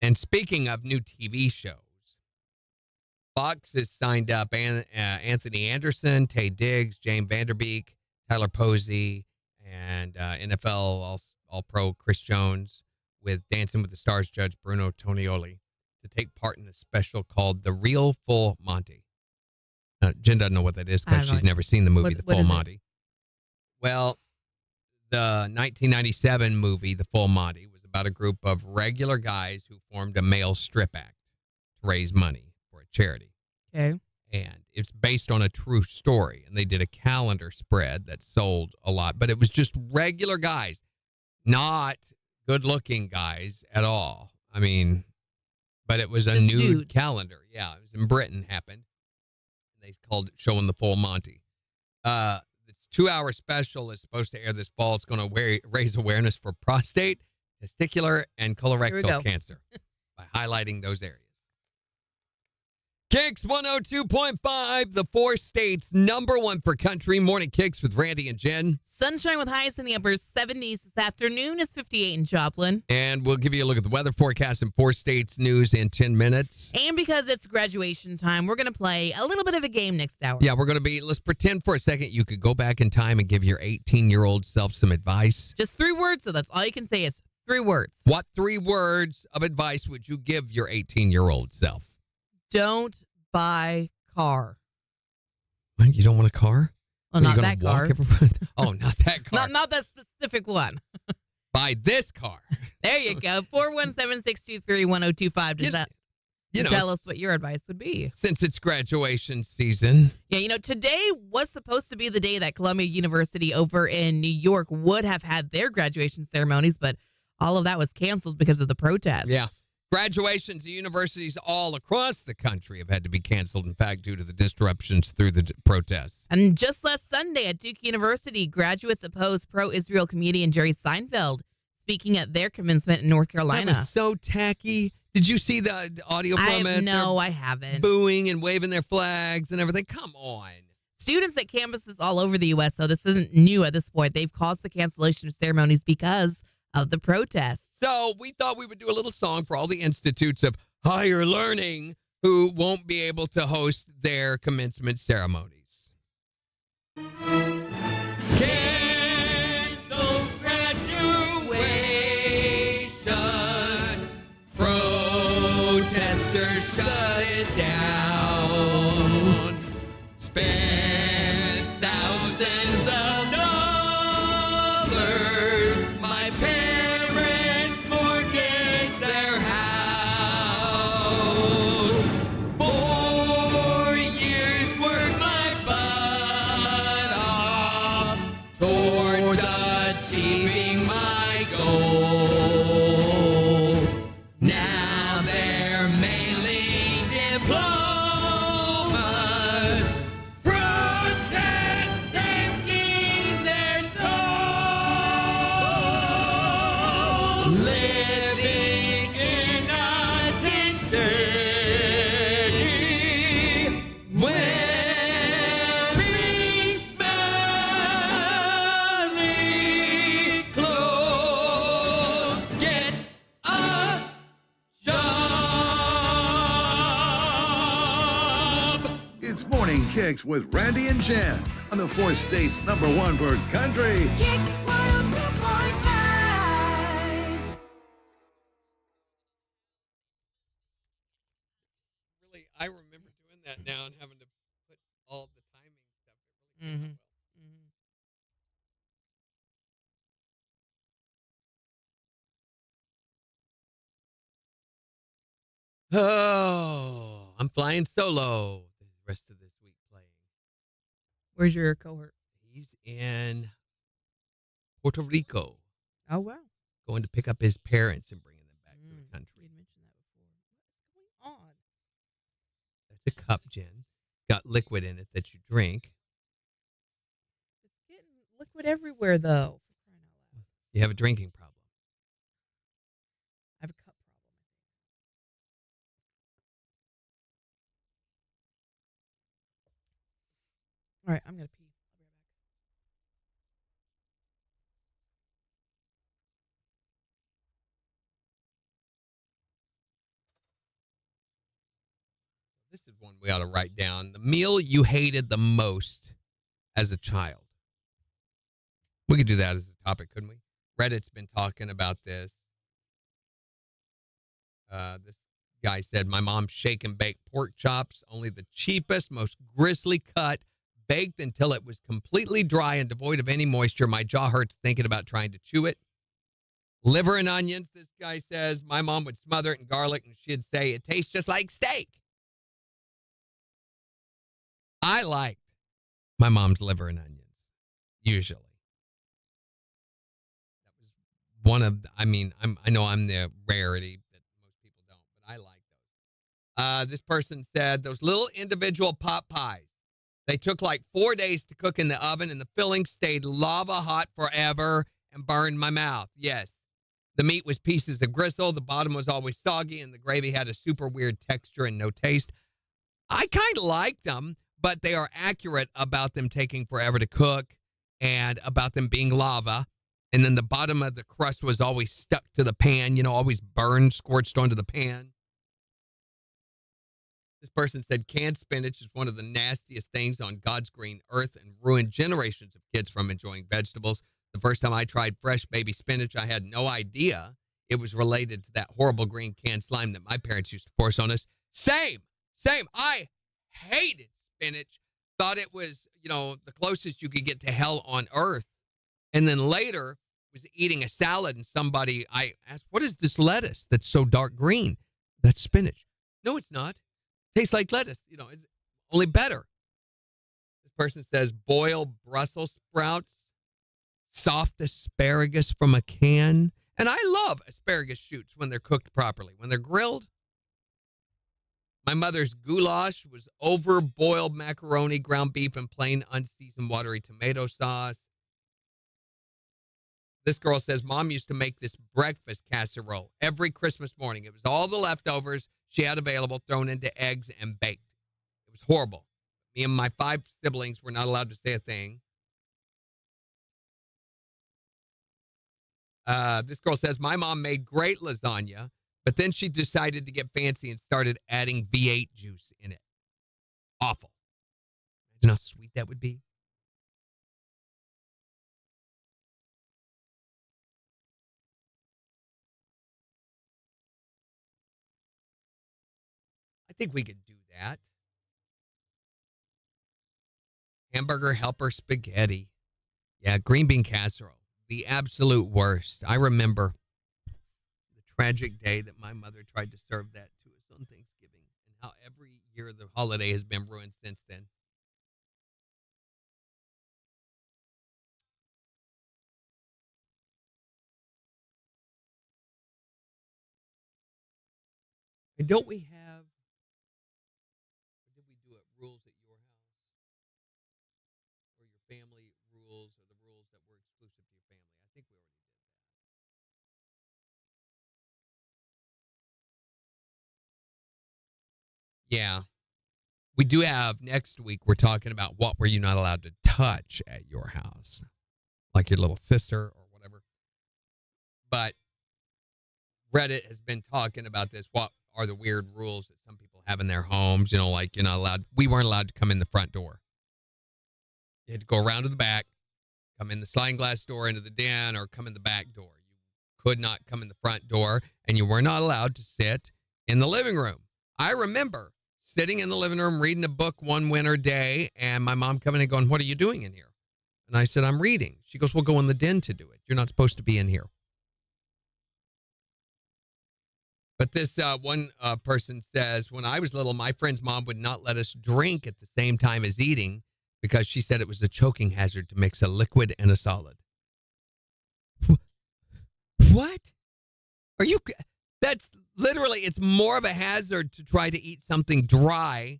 And speaking of new TV shows, Fox has signed up Anthony Anderson, Tay Diggs, Jane Vanderbeek, Tyler Posey, and NFL All-Pro Chris Jones with Dancing with the Stars judge Bruno Tonioli to take part in a special called The Real Full Monty. Jen doesn't know what that is because she's never seen the movie The Full Monty. Well, the 1997 movie The Full Monty was about a group of regular guys who formed a male strip act to raise money for a charity. Okay. And it's based on a true story. And they did a calendar spread that sold a lot. But it was just regular guys, not good-looking guys at all. I mean, but it was a nude calendar. Yeah, it was in Britain, happened. They called it Showing the Full Monty. This 2-hour special is supposed to air this fall. It's going to raise awareness for prostate, testicular, and colorectal cancer by highlighting those areas. KIX 102.5, the 4 states #1 for country. Morning KIX with Randy and Jen. Sunshine with highs in the upper 70s this afternoon. Is 58 in Joplin. And we'll give you a look at the weather forecast and 4 states news in 10 minutes. And because it's graduation time, we're going to play a little bit of a game next hour. Yeah, we're going to let's pretend for a second you could go back in time and give your 18-year-old self some advice. Just 3 words, so that's all you can say is 3 words. What 3 words of advice would you give your 18-year-old self? Don't buy car. What, you don't want a car? Well, not that car. Oh, not that car. Not that specific one. Buy this car. There you go. 417-623-1025. Does that tell us what your advice would be? Since it's graduation season. Yeah, today was supposed to be the day that Columbia University over in New York would have had their graduation ceremonies, but all of that was canceled because of the protests. Yeah. Graduations at universities all across the country have had to be canceled, in fact, due to the disruptions through the protests. And just last Sunday at Duke University, graduates opposed pro-Israel comedian Jerry Seinfeld speaking at their commencement in North Carolina. That was so tacky. Did you see the audio from it? No, I haven't. Booing and waving their flags and everything. Come on. Students at campuses all over the U.S., though, this isn't new at this point. They've caused the cancellation of ceremonies because of the protests. So we thought we would do a little song for all the institutes of higher learning who won't be able to host their commencement ceremonies. Cancel graduation. Protesters shut it down. Spend thousands of dollars. My parents mortgaged their house. 4 years worked my butt off towards achieving my goal. Now they're mailing diplomas. Protest taking their toll. Living in a tent city, wearing smelly clothes. Get a job. It's Morning KIX with Randy and Jen on the 4 states #1 for country. KIX 102.5. Really, I remember doing that now and having to put all the timing stuff. It really Mm-hmm. Oh, I'm flying solo the rest of this week playing. Where's your cohort? He's in Puerto Rico, Oh, wow. going to pick up his parents and bringing them back to the You country. had mentioned that before. What's going on? That's a cup, Jen. Got liquid in it that you drink. It's getting liquid everywhere, though. You have a drinking problem. All right, I'm going to pee. This is one we ought to write down. The meal you hated the most as a child. We could do that as a topic, couldn't we? Reddit's been talking about this. This guy said, my mom shake and bake pork chops, only the cheapest, most gristly cut, baked until it was completely dry and devoid of any moisture. My jaw hurts thinking about trying to chew it. Liver and onions, this guy says, my mom would smother it in garlic and she'd say, it tastes just like steak. I liked my mom's liver and onions, usually. That was one of, I know I'm the rarity that most people don't, but I like those. This person said, those little individual pot pies, they took like 4 days to cook in the oven and the filling stayed lava hot forever and burned my mouth. Yes. The meat was pieces of gristle, the bottom was always soggy, and the gravy had a super weird texture and no taste. I kind of liked them, but they are accurate about them taking forever to cook and about them being lava. And then the bottom of the crust was always stuck to the pan, always burned, scorched onto the pan. This person said canned spinach is one of the nastiest things on God's green earth and ruined generations of kids from enjoying vegetables. The first time I tried fresh baby spinach, I had no idea it was related to that horrible green canned slime that my parents used to force on us. Same. I hated spinach. Thought it was, the closest you could get to hell on earth. And then later was eating a salad and I asked, what is this lettuce that's so dark green? That's spinach. No, it's not. Tastes like lettuce. It's only better. This person says boiled Brussels sprouts, soft asparagus from a can. And I love asparagus shoots when they're cooked properly. When they're grilled, my mother's goulash was over-boiled macaroni, ground beef, and plain unseasoned watery tomato sauce. This girl says, Mom used to make this breakfast casserole every Christmas morning. It was all the leftovers she had available thrown into eggs and baked. It was horrible. Me and my 5 siblings were not allowed to say a thing. This girl says, my mom made great lasagna, but then she decided to get fancy and started adding V8 juice in it. Awful. Imagine how sweet that would be. I think we could do that. Hamburger helper spaghetti. Yeah, green bean casserole. The absolute worst. I remember the tragic day that my mother tried to serve that to us on Thanksgiving and how every year the holiday has been ruined since then. And don't we have, or did we do it, rules at your house? Or your family rules, or the rules that were exclusive to your family? I think we already did that. Yeah. We do have, next week, we're talking about what were you not allowed to touch at your house, like your little sister or whatever. But Reddit has been talking about this. What are the weird rules that some people have in their homes? Like you're not allowed, we weren't allowed to come in the front door. You had to go around to the back, come in the sliding glass door into the den, or come in the back door. You could not come in the front door, and you were not allowed to sit in the living room. I remember sitting in the living room reading a book one winter day, and my mom coming and going, what are you doing in here? And I said, I'm reading. She goes, well, go in the den to do it. You're not supposed to be in here. But this one person says, when I was little, my friend's mom would not let us drink at the same time as eating because she said it was a choking hazard to mix a liquid and a solid. What? Are you? That's literally, it's more of a hazard to try to eat something dry.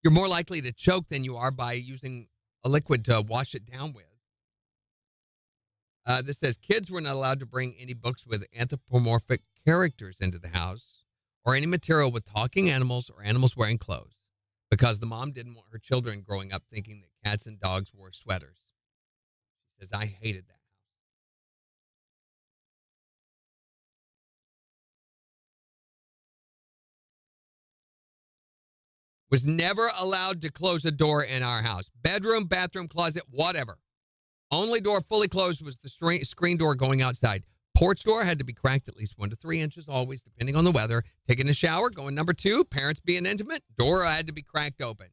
You're more likely to choke than you are by using a liquid to wash it down with. This says kids were not allowed to bring any books with anthropomorphic characters into the house or any material with talking animals or animals wearing clothes because the mom didn't want her children growing up thinking that cats and dogs wore sweaters. She says, I hated that. Was never allowed to close a door in our house. Bedroom, bathroom, closet, whatever. Only door fully closed was the screen door going outside. Porch door had to be cracked at least 1 to 3 inches always, depending on the weather. Taking a shower, going number 2, parents being intimate, door had to be cracked open.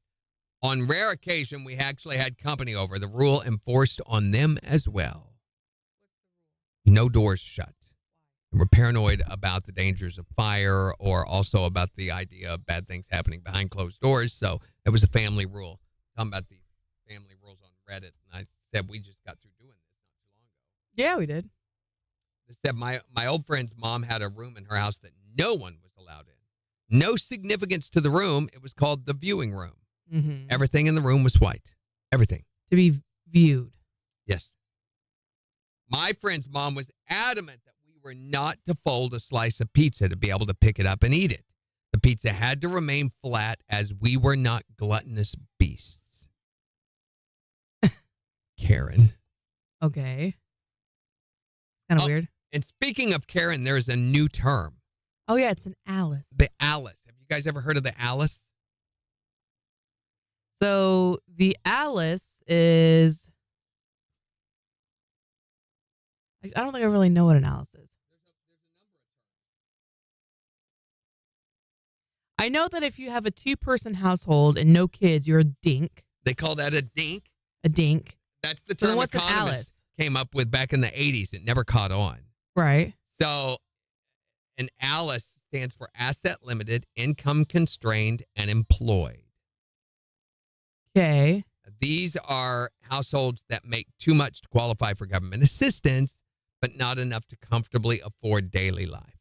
On rare occasion, we actually had company over. The rule enforced on them as well. No doors shut. We're paranoid about the dangers of fire or also about the idea of bad things happening behind closed doors. So it was a family rule. Talking about the family rules on Reddit. And I said we just got through doing this not too long ago. Yeah, we did. They said my old friend's mom had a room in her house that no one was allowed in. No significance to the room. It was called the viewing room. Mm-hmm. Everything in the room was white. Everything. To be viewed. Yes. My friend's mom was adamant that we were not to fold a slice of pizza to be able to pick it up and eat it. The pizza had to remain flat as we were not gluttonous beasts. Karen. Okay. Kind of weird. And speaking of Karen, there's a new term. Oh, yeah, it's an Alice. The Alice. Have you guys ever heard of the Alice? So the Alice is... I don't think I really know what an Alice is. I know that if you have a 2-person household and no kids, you're a dink. They call that a dink. A dink. That's the So term what's an economists Alice? came up with back in the 80s. It never caught on. Right. So an Alice stands for asset limited, income constrained, and employed. Okay. These are households that make too much to qualify for government assistance, but not enough to comfortably afford daily life.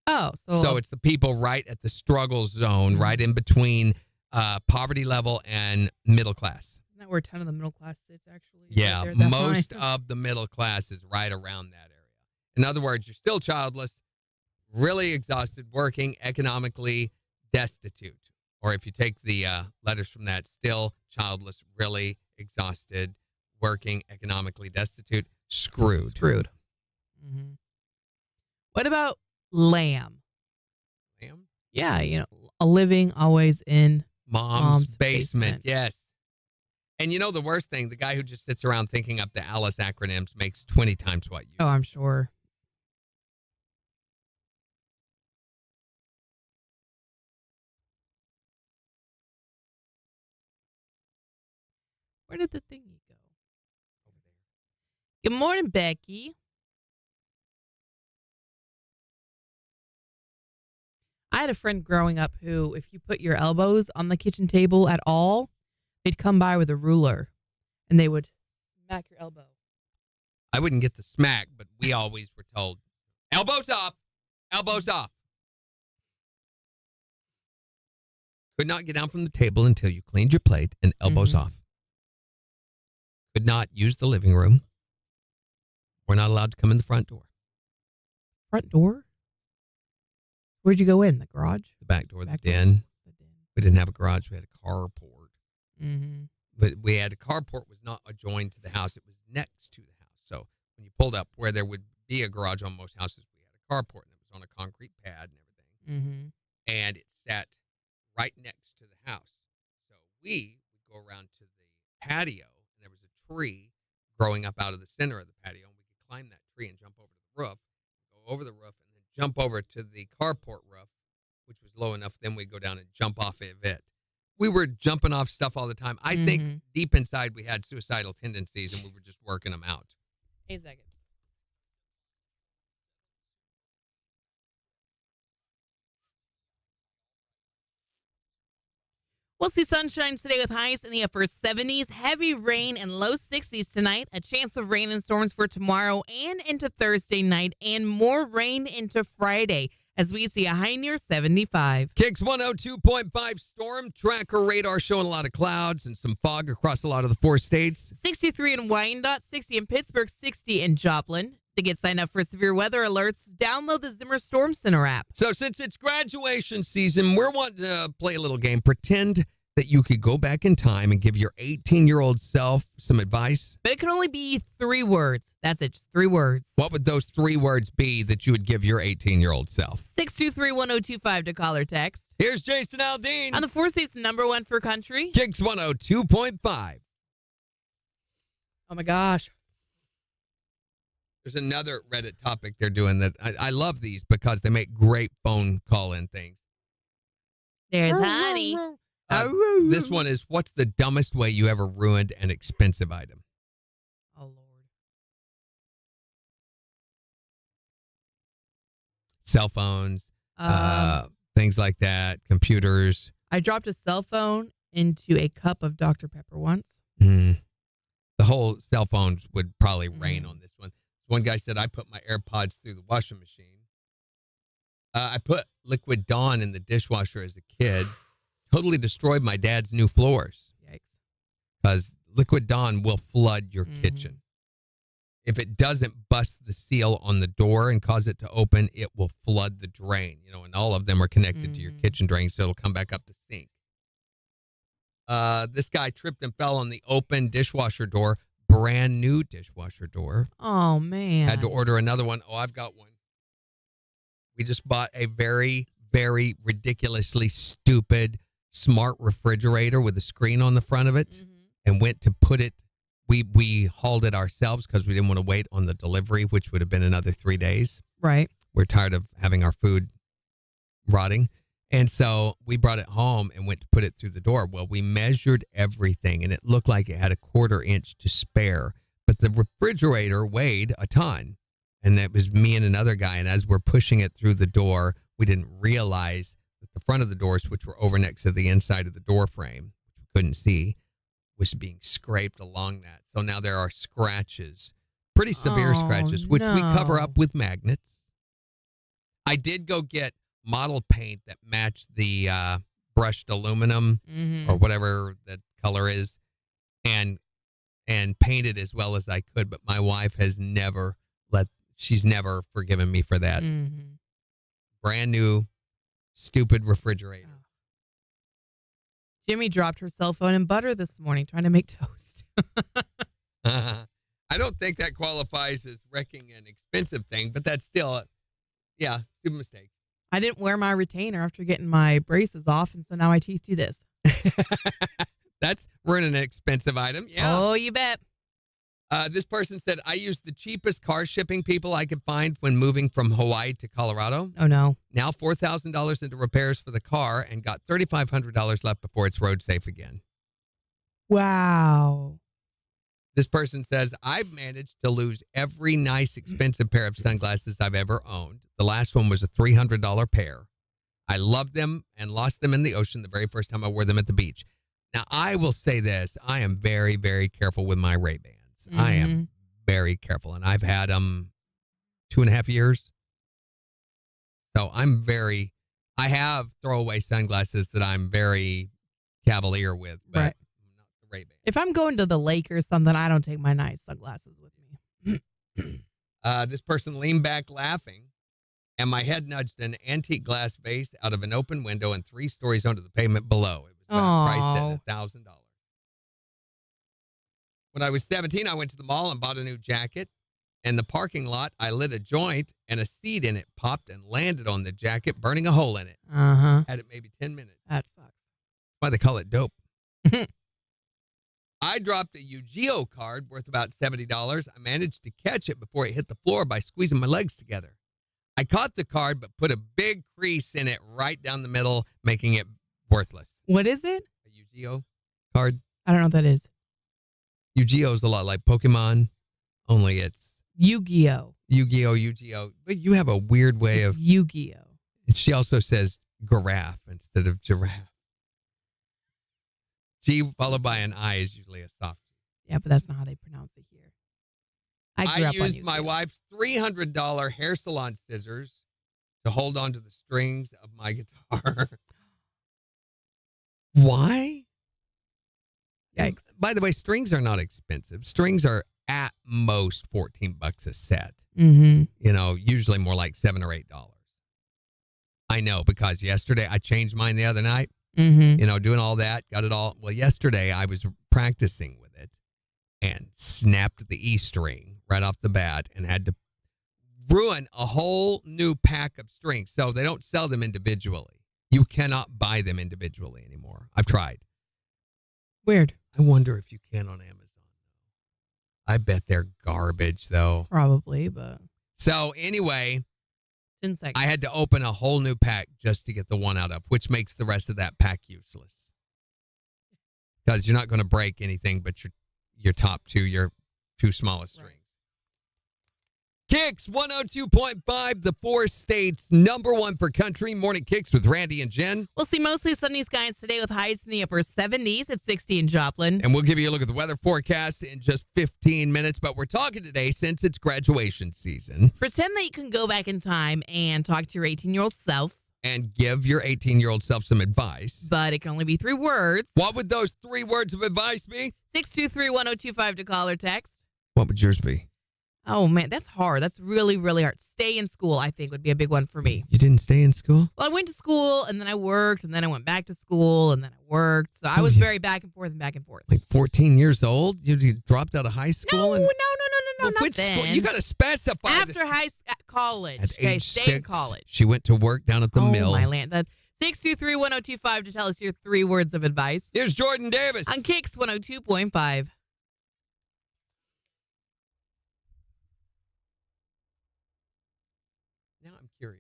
Oh, So it's the people right at the struggle zone, right in between poverty level and middle class. Isn't that where a ton of the middle class sits, actually? Yeah, Right there at that most point? of the middle class is right around that area. In other words, you're still childless, really exhausted, working, economically destitute. Or if you take the letters from that, still childless, really exhausted, working, economically destitute, screwed. Screwed. Mm-hmm. What about lamb? Lamb? Yeah, a living always in Mom's basement. Yes. And you know the worst thing, the guy who just sits around thinking up the Alice acronyms makes 20 times what you do. Oh, I'm sure. Where did the thingy go? Over there. Good morning, Becky. I had a friend growing up who, if you put your elbows on the kitchen table at all, they'd come by with a ruler and they would smack your elbow. I wouldn't get the smack, but we always were told, elbows off, elbows off. Could not get down from the table until you cleaned your plate and elbows off. Could not use the living room. We're not allowed to come in the front door. Front door? Where'd you go in? The garage? The back door, the Back door. den. The den. We didn't have a garage. We had a carport. Mm-hmm. But we had a carport was not adjoined to the house. It was next to the house. So when you pulled up where there would be a garage on most houses, we had a carport, and it was on a concrete pad and everything. Mm-hmm. And it sat right next to the house. So we would go around to the patio, and there was a tree growing up out of the center of the patio, and we could climb that tree and jump over to the roof, go over the roof, and then jump over to the carport roof, which was low enough. Then we'd go down and jump off of it. We were jumping off stuff all the time. I think deep inside we had suicidal tendencies, and we were just working them out. 8 seconds. We'll see sunshine today with highs in the upper 70s, heavy rain and low 60s tonight, a chance of rain and storms for tomorrow and into Thursday night, and more rain into Friday as we see a high near 75. KIX 102.5 storm tracker radar showing a lot of clouds and some fog across a lot of the 4 states. 63 in Wyandotte, 60 in Pittsburgh, 60 in Joplin. To get signed up for severe weather alerts, download the Zimmer Storm Center app. So since it's graduation season, we're wanting to play a little game. Pretend that you could go back in time and give your 18-year-old self some advice? But it can only be 3 words. That's it, just 3 words. What would those 3 words be that you would give your 18-year-old self? 623-1025 to call or text. Here's Jason Aldean. On the 4 states, number 1 for country. KIX 102.5. Oh, my gosh. There's another Reddit topic they're doing that I love these because they make great phone call-in things. There's honey. This one is, what's the dumbest way you ever ruined an expensive item? Oh, Lord. Cell phones, things like that, computers. I dropped a cell phone into a cup of Dr. Pepper once. The whole cell phones would probably rain on this one. One guy said, I put my AirPods through the washing machine. I put Liquid Dawn in the dishwasher as a kid. Totally destroyed my dad's new floors. Yikes. Because Liquid Dawn will flood your kitchen. If it doesn't bust the seal on the door and cause it to open, it will flood the drain. You know, and all of them are connected to your kitchen drain, so it'll come back up the sink. This guy tripped and fell on the open dishwasher door. Brand new dishwasher door. Oh, man. Had to order another one. Oh, I've got one. We just bought a very, very ridiculously stupid smart refrigerator with a screen on the front of it and went to put it. We hauled it ourselves because we didn't want to wait on the delivery, which would have been another 3 days. Right. We're tired of having our food rotting. And so we brought it home and went to put it through the door. Well, we measured everything, and it looked like it had a 1/4 inch to spare. But the refrigerator weighed a ton, and it was me and another guy. And as we're pushing it through the door, we didn't realize that the front of the doors, which were over next to the inside of the door frame, which we couldn't see, was being scraped along that. So now there are scratches, pretty severe scratches, which we cover up with magnets. I did go get model paint that matched the brushed aluminum or whatever that color is and painted as well as I could, but my wife has she's never forgiven me for that. Brand new stupid refrigerator. Jimmy dropped her cell phone in butter this morning trying to make toast. I don't think that qualifies as wrecking an expensive thing, but that's still stupid mistake. I didn't wear my retainer after getting my braces off, and so now my teeth do this. That's ruining an expensive item. Yeah. Oh, you bet. This person said, I used the cheapest car shipping people I could find when moving from Hawaii to Colorado. Oh, no. Now $4,000 into repairs for the car and got $3,500 left before it's road safe again. Wow. This person says, I've managed to lose every nice, expensive pair of sunglasses I've ever owned. The last one was a $300 pair. I loved them and lost them in the ocean the very first time I wore them at the beach. Now, I will say this. I am very, very careful with my Ray-Bans. I am very careful, and I've had them 2.5 years. So I have throwaway sunglasses that I'm very cavalier with, but right. Not the Ray-Ban. If I'm going to the lake or something, I don't take my nice sunglasses with me. This person leaned back laughing, and my head nudged an antique glass vase out of an open window and 3 stories onto the pavement below. It was priced at $1,000. When I was 17, I went to the mall and bought a new jacket. In the parking lot, I lit a joint, and a seed in it popped and landed on the jacket, burning a hole in it. Had it maybe 10 minutes. That sucks. That's why they call it dope. I dropped a Yu-Gi-Oh card worth about $70. I managed to catch it before it hit the floor by squeezing my legs together. I caught the card, but put a big crease in it right down the middle, making it worthless. What is it? A Yu-Gi-Oh card. I don't know what that is. Yu-Gi-Oh is a lot like Pokemon, only it's Yu-Gi-Oh. Yu-Gi-Oh. But you have a weird way of... Yu-Gi-Oh. She also says giraffe instead of giraffe. G followed by an I is usually a soft G. Yeah, but that's not how they pronounce it here. I used my wife's $300 hair salon scissors to hold on to the strings of my guitar. Why? Yikes. By the way, strings are not expensive. Strings are at most $14 a set. Mm-hmm. You know, usually more like $7 or $8. I know, because yesterday I changed mine the other night. Mm-hmm. doing all that, got it all. Well, yesterday I was practicing with it and snapped the E string right off the bat and had to ruin a whole new pack of strings. So they don't sell them individually. You cannot buy them individually anymore. I've tried. Weird. I wonder if you can on Amazon. I bet they're garbage, though. Probably, but. So anyway, 10 seconds. I had to open a whole new pack just to get the one out of, which makes the rest of that pack useless. Because you're not going to break anything but your top your two smallest strings. KIX 102.5, the 4 states number 1 for country. Morning KIX with Randy and Jen. We'll see mostly sunny skies today with highs in the upper 70s at 60 in Joplin. And we'll give you a look at the weather forecast in just 15 minutes. But we're talking today since it's graduation season. Pretend that you can go back in time and talk to your 18-year-old self. And give your 18-year-old self some advice. But it can only be 3 words. What would those 3 words of advice be? 623-1025 to call or text. What would yours be? Oh, man, that's hard. That's really, really hard. Stay in school, I think, would be a big one for me. You didn't stay in school? Well, I went to school, and then I worked, and then I went back to school, and then I worked. So I was very back and forth and back and forth. Like 14 years old? You dropped out of high school? No, no, Well, not which then. school? You got to specify. After college. At Okay, age stay 6, in college. she went to work down at the mill. Oh, my land. That's 623-1025 to tell us your 3 words of advice. Here's Jordan Davis. On KIX 102.5. Now I'm curious.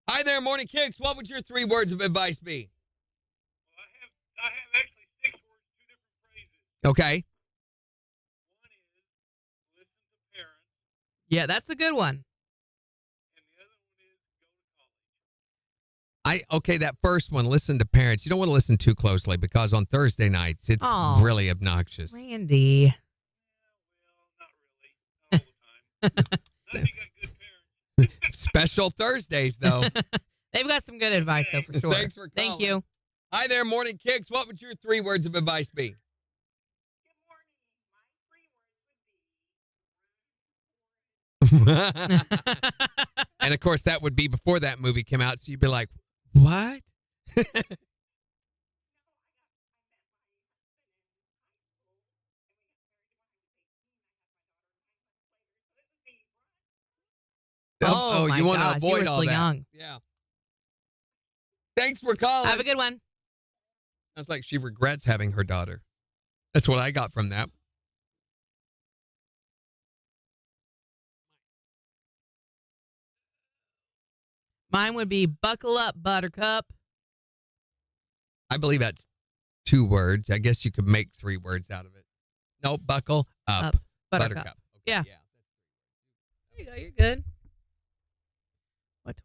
Hi there, Morning KIX. What would your 3 words of advice be? Well, I have actually 6 words, 2 different phrases. Okay. One is listen to parents, Yeah, that's a good one. and the other one is go to college. Okay, that first one, listen to parents. You don't want to listen too closely because on Thursday nights, it's Aw. really obnoxious. Randy. Yeah, well, not really. Not all the time. Not if you got good parents. Special Thursdays, though. They've got some good advice, though, for sure. Thanks for calling. Thank you. Hi there, Morning KIX. What would your 3 words of advice be? Good morning. My 3 words would be And, of course, that would be before that movie came out, so you'd be like, what? Oh, my you want to gosh, you avoid were all so that. young. Yeah. Thanks for calling. Have a good one. Sounds like she regrets having her daughter. That's what I got from that. Mine would be buckle up, buttercup. I believe that's 2 words. I guess you could make 3 words out of it. No, buckle up. Buttercup. Okay, Yeah. There you go. You're good. What?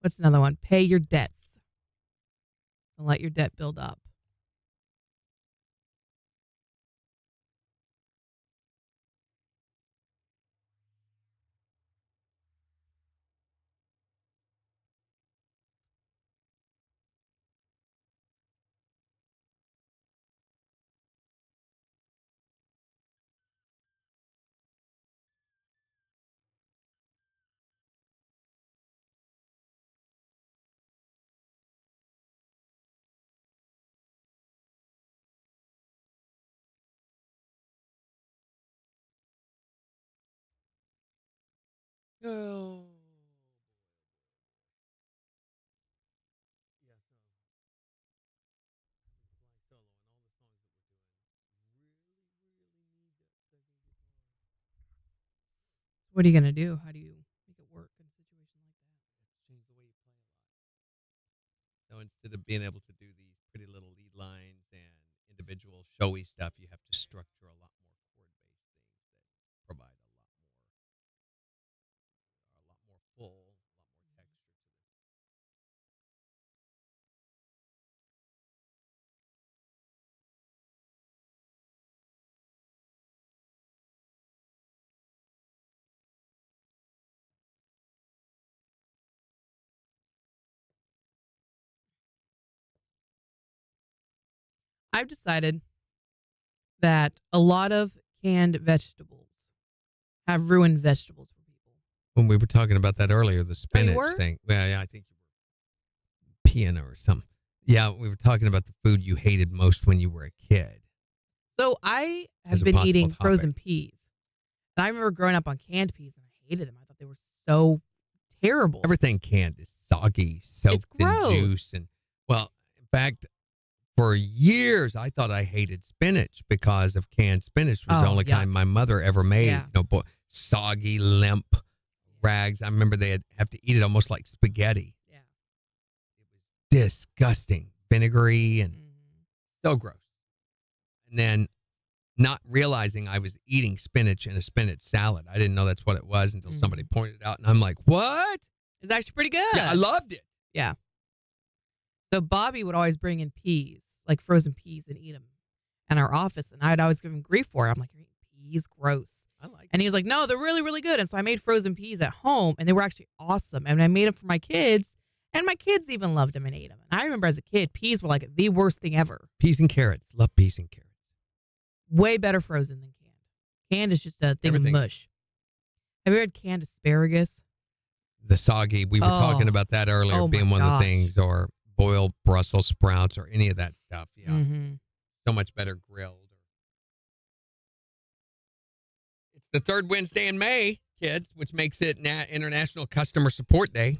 What's another one? Pay your debts. Don't let your debt build up. Oh. What are you going to do? How do you make it work in a situation like that? Change the way you play a lot. So instead of being able to do these pretty little lead lines and individual showy stuff, you have to structure a lot more chord-based things that provide a lot more full, a lot more texture to the. I've decided that a lot of canned vegetables have ruined vegetables for people. When we were talking about that earlier, the spinach were? thing. Well, yeah, I think you were peeing or something. Yeah, we were talking about the food you hated most when you were a kid. So I As have a been possible eating topic. frozen peas. And I remember growing up on canned peas and I hated them. I thought they were so terrible. Everything canned is soggy, soaked in gross. juice, and well, in fact, for years I thought I hated spinach because of canned spinach was the Oh, only yuck. kind my mother ever made. Yeah. Soggy, limp rags. I remember they'd have to eat it almost like spaghetti. Yeah. It was disgusting, vinegary, and so gross. And then not realizing I was eating spinach in a spinach salad. I didn't know that's what it was until somebody pointed it out, and I'm like, what? It's actually pretty good. Yeah, I loved it. Yeah. So Bobby would always bring in peas, like frozen peas, and eat them in our office. And I'd always give him grief for it. I'm like, you're eating peas? Gross. I like And he was like, no, they're really, really good. And so I made frozen peas at home, and they were actually awesome. And I made them for my kids, and my kids even loved them and ate them. And I remember as a kid, peas were like the worst thing ever. peas and carrots. Love peas and carrots. Way better frozen than canned. Canned is just a thing Everything. of mush. Have you had canned asparagus? The soggy, we were talking about that earlier, Oh my being one of the gosh. things, or boiled Brussels sprouts or any of that stuff. Yeah. Mm-hmm. So much better grilled. It's the third Wednesday in May, kids, which makes it International Customer Support Day.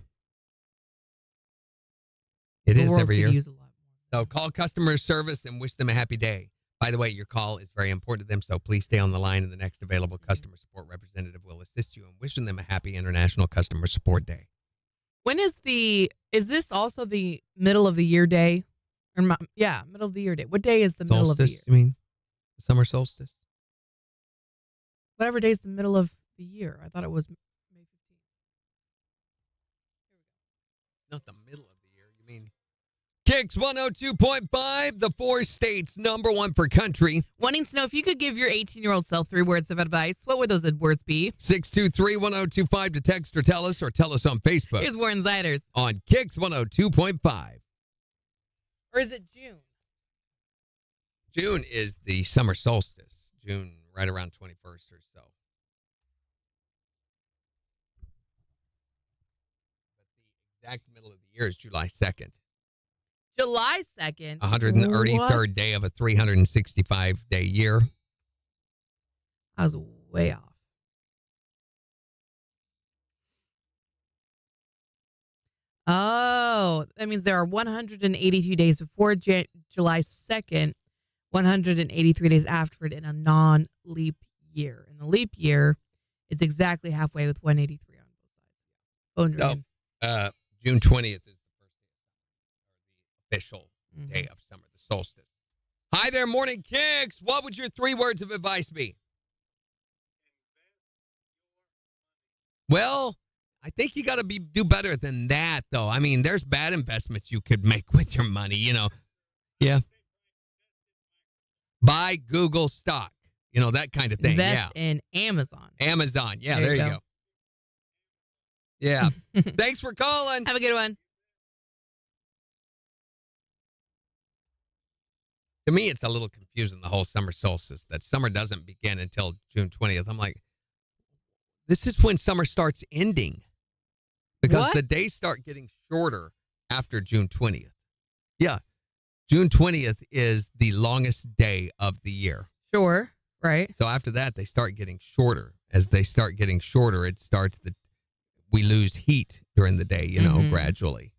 It is every year. Use a lot more. So call customer service and wish them a happy day. By the way, your call is very important to them, so please stay on the line, and the next available customer support representative will assist you in wishing them a happy International Customer Support Day. When is this also the middle of the year day? Yeah, middle of the year day. What day is the middle of the year? Solstice, you mean? The summer solstice? Whatever day is the middle of the year. I thought it was May 15th. Not the middle of the year, you mean? KIX 102.5, the 4 states #1 for country. Wanting to know if you could give your 18-year-old self 3 words of advice, what would those words be? 623-1025 to text or tell us on Facebook Here's Warren Ziders. on KIX 102.5. Or is it June? June is the summer solstice. June, right around 21st or so. But the exact middle of the year is July 2nd. July 2nd. 133rd day of a 365-day year. I was way off. Oh, that means there are 182 days before July 2nd, 183 days after it in a non-leap year. In the leap year, it's exactly halfway with 183 on both sides. So, June 20th is the first day of the official day of summer, the solstice. Hi there, Morning KIX. What would your 3 words of advice be? Well, I think you got to do better than that, though. I mean, there's bad investments you could make with your money, Yeah. Buy Google stock, that kind of thing. Invest in Amazon. Amazon. Yeah, there you go. Yeah. Thanks for calling. Have a good one. To me, it's a little confusing, the whole summer solstice, that summer doesn't begin until June 20th. I'm like, this is when summer starts ending. Because What? the days start getting shorter after June 20th. Yeah. June 20th is the longest day of the year. Sure. Right. So after that, they start getting shorter. As they start getting shorter, it starts we lose heat during the day, gradually.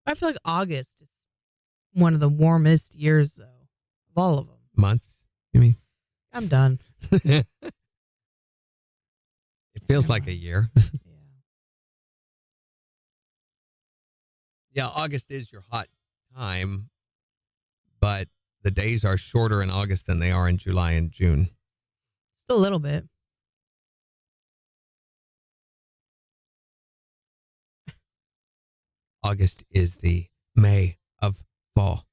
I feel like August is one of the warmest years, though, of all of them. Months, you mean? I'm done. It feels like a year. Yeah, August is your hot time, but the days are shorter in August than they are in July and June. Still a little bit. August is the May of fall.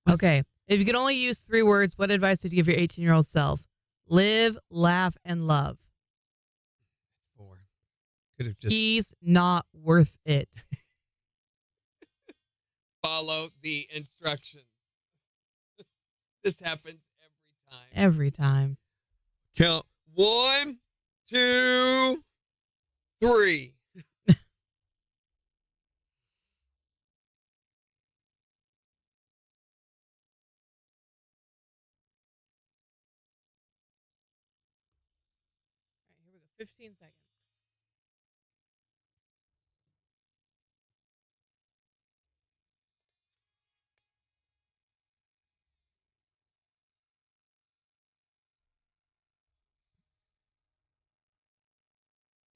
Okay. If you could only use 3 words, what advice would you give your 18-year-old self? Live, laugh, and love. 4. Could have just He's not worth it. follow the instructions. This happens every time. Every time. Count 1, 2, 3. All right, here we go. 15 seconds.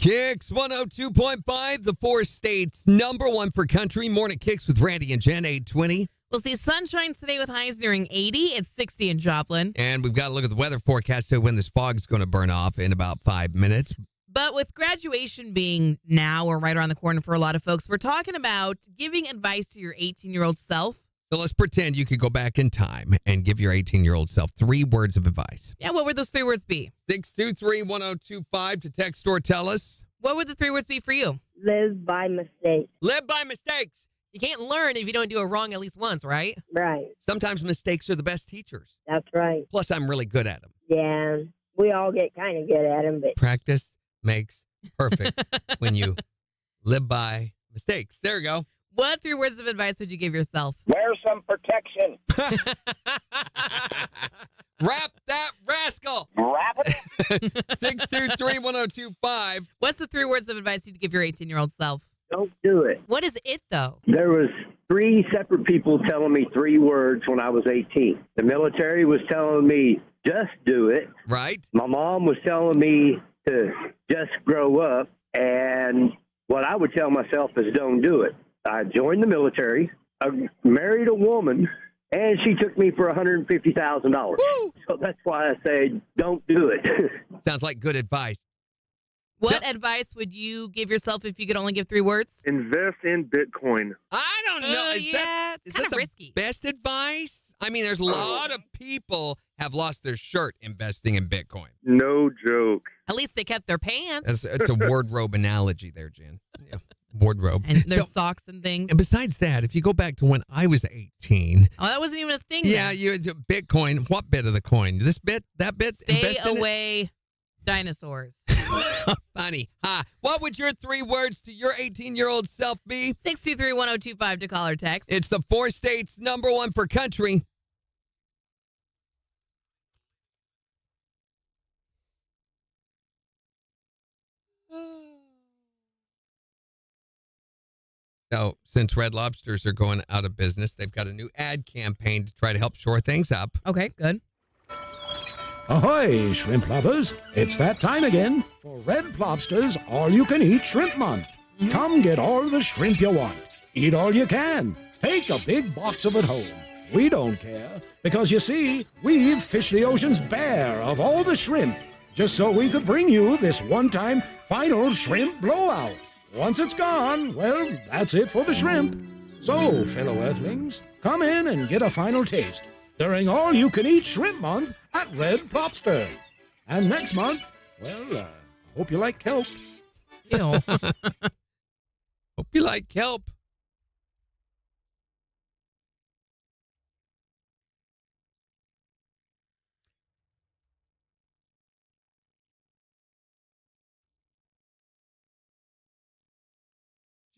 KIX 102.5, the 4 states #1 for country. Morning KIX with Randy and Jen, 820. We'll see sunshine today with highs nearing 80. It's 60 in Joplin. And we've got to look at the weather forecast to when this fog is going to burn off in about 5 minutes. But with graduation being now or right around the corner for a lot of folks, we're talking about giving advice to your 18-year-old self. So let's pretend you could go back in time and give your 18-year-old self 3 words of advice. Yeah, what would those 3 words be? 623-1025 to text or tell us. What would the 3 words be for you? Live by mistake. Live by mistakes. You can't learn if you don't do it wrong at least once, right? Right. Sometimes mistakes are the best teachers. That's right. Plus, I'm really good at them. Yeah. We all get kind of good at them, but Practice makes perfect when you live by mistakes. There we go. What 3 words of advice would you give yourself? Wear some protection. Wrap that rascal. Wrap it. 623-1025. What's the 3 words of advice you'd give your 18-year-old self? Don't do it. What is it, though? There was 3 separate people telling me 3 words when I was 18. The military was telling me, just do it. Right. My mom was telling me to just grow up. And what I would tell myself is don't do it. I joined the military. I married a woman, and she took me for $150,000. So that's why I say don't do it. Sounds like good advice. What advice would you give yourself if you could only give 3 words? Invest in Bitcoin. I don't know. Is that it's kind of the risky. best advice? I mean, there's a lot of people have lost their shirt investing in Bitcoin. No joke. At least they kept their pants It's a wardrobe analogy there, Jen. Yeah, wardrobe. and their socks and things. And besides that, if you go back to when I was 18. Oh, that wasn't even a thing. Yeah, then. Bitcoin. What bit of the coin? This bit? That bit? Stay Invest in it? away, dinosaurs. Funny. What would your 3 words to your 18-year-old self be? 623-1025 to call or text. It's the 4 states #1 for country. So, since Red Lobsters are going out of business, they've got a new ad campaign to try to help shore things up. Okay, good. Ahoy, shrimp lovers. It's that time again for Red Lobster's All-You-Can-Eat Shrimp Month. Come get all the shrimp you want. Eat all you can. Take a big box of it home. We don't care, because you see, we've fished the oceans bare of all the shrimp, just so we could bring you this one-time final shrimp blowout. Once it's gone, well, that's it for the shrimp. So, fellow Earthlings, come in and get a final taste during All-You-Can-Eat Shrimp Month at Red Lobster. And next month, well, I hope you like kelp. Ew. Hope you like kelp.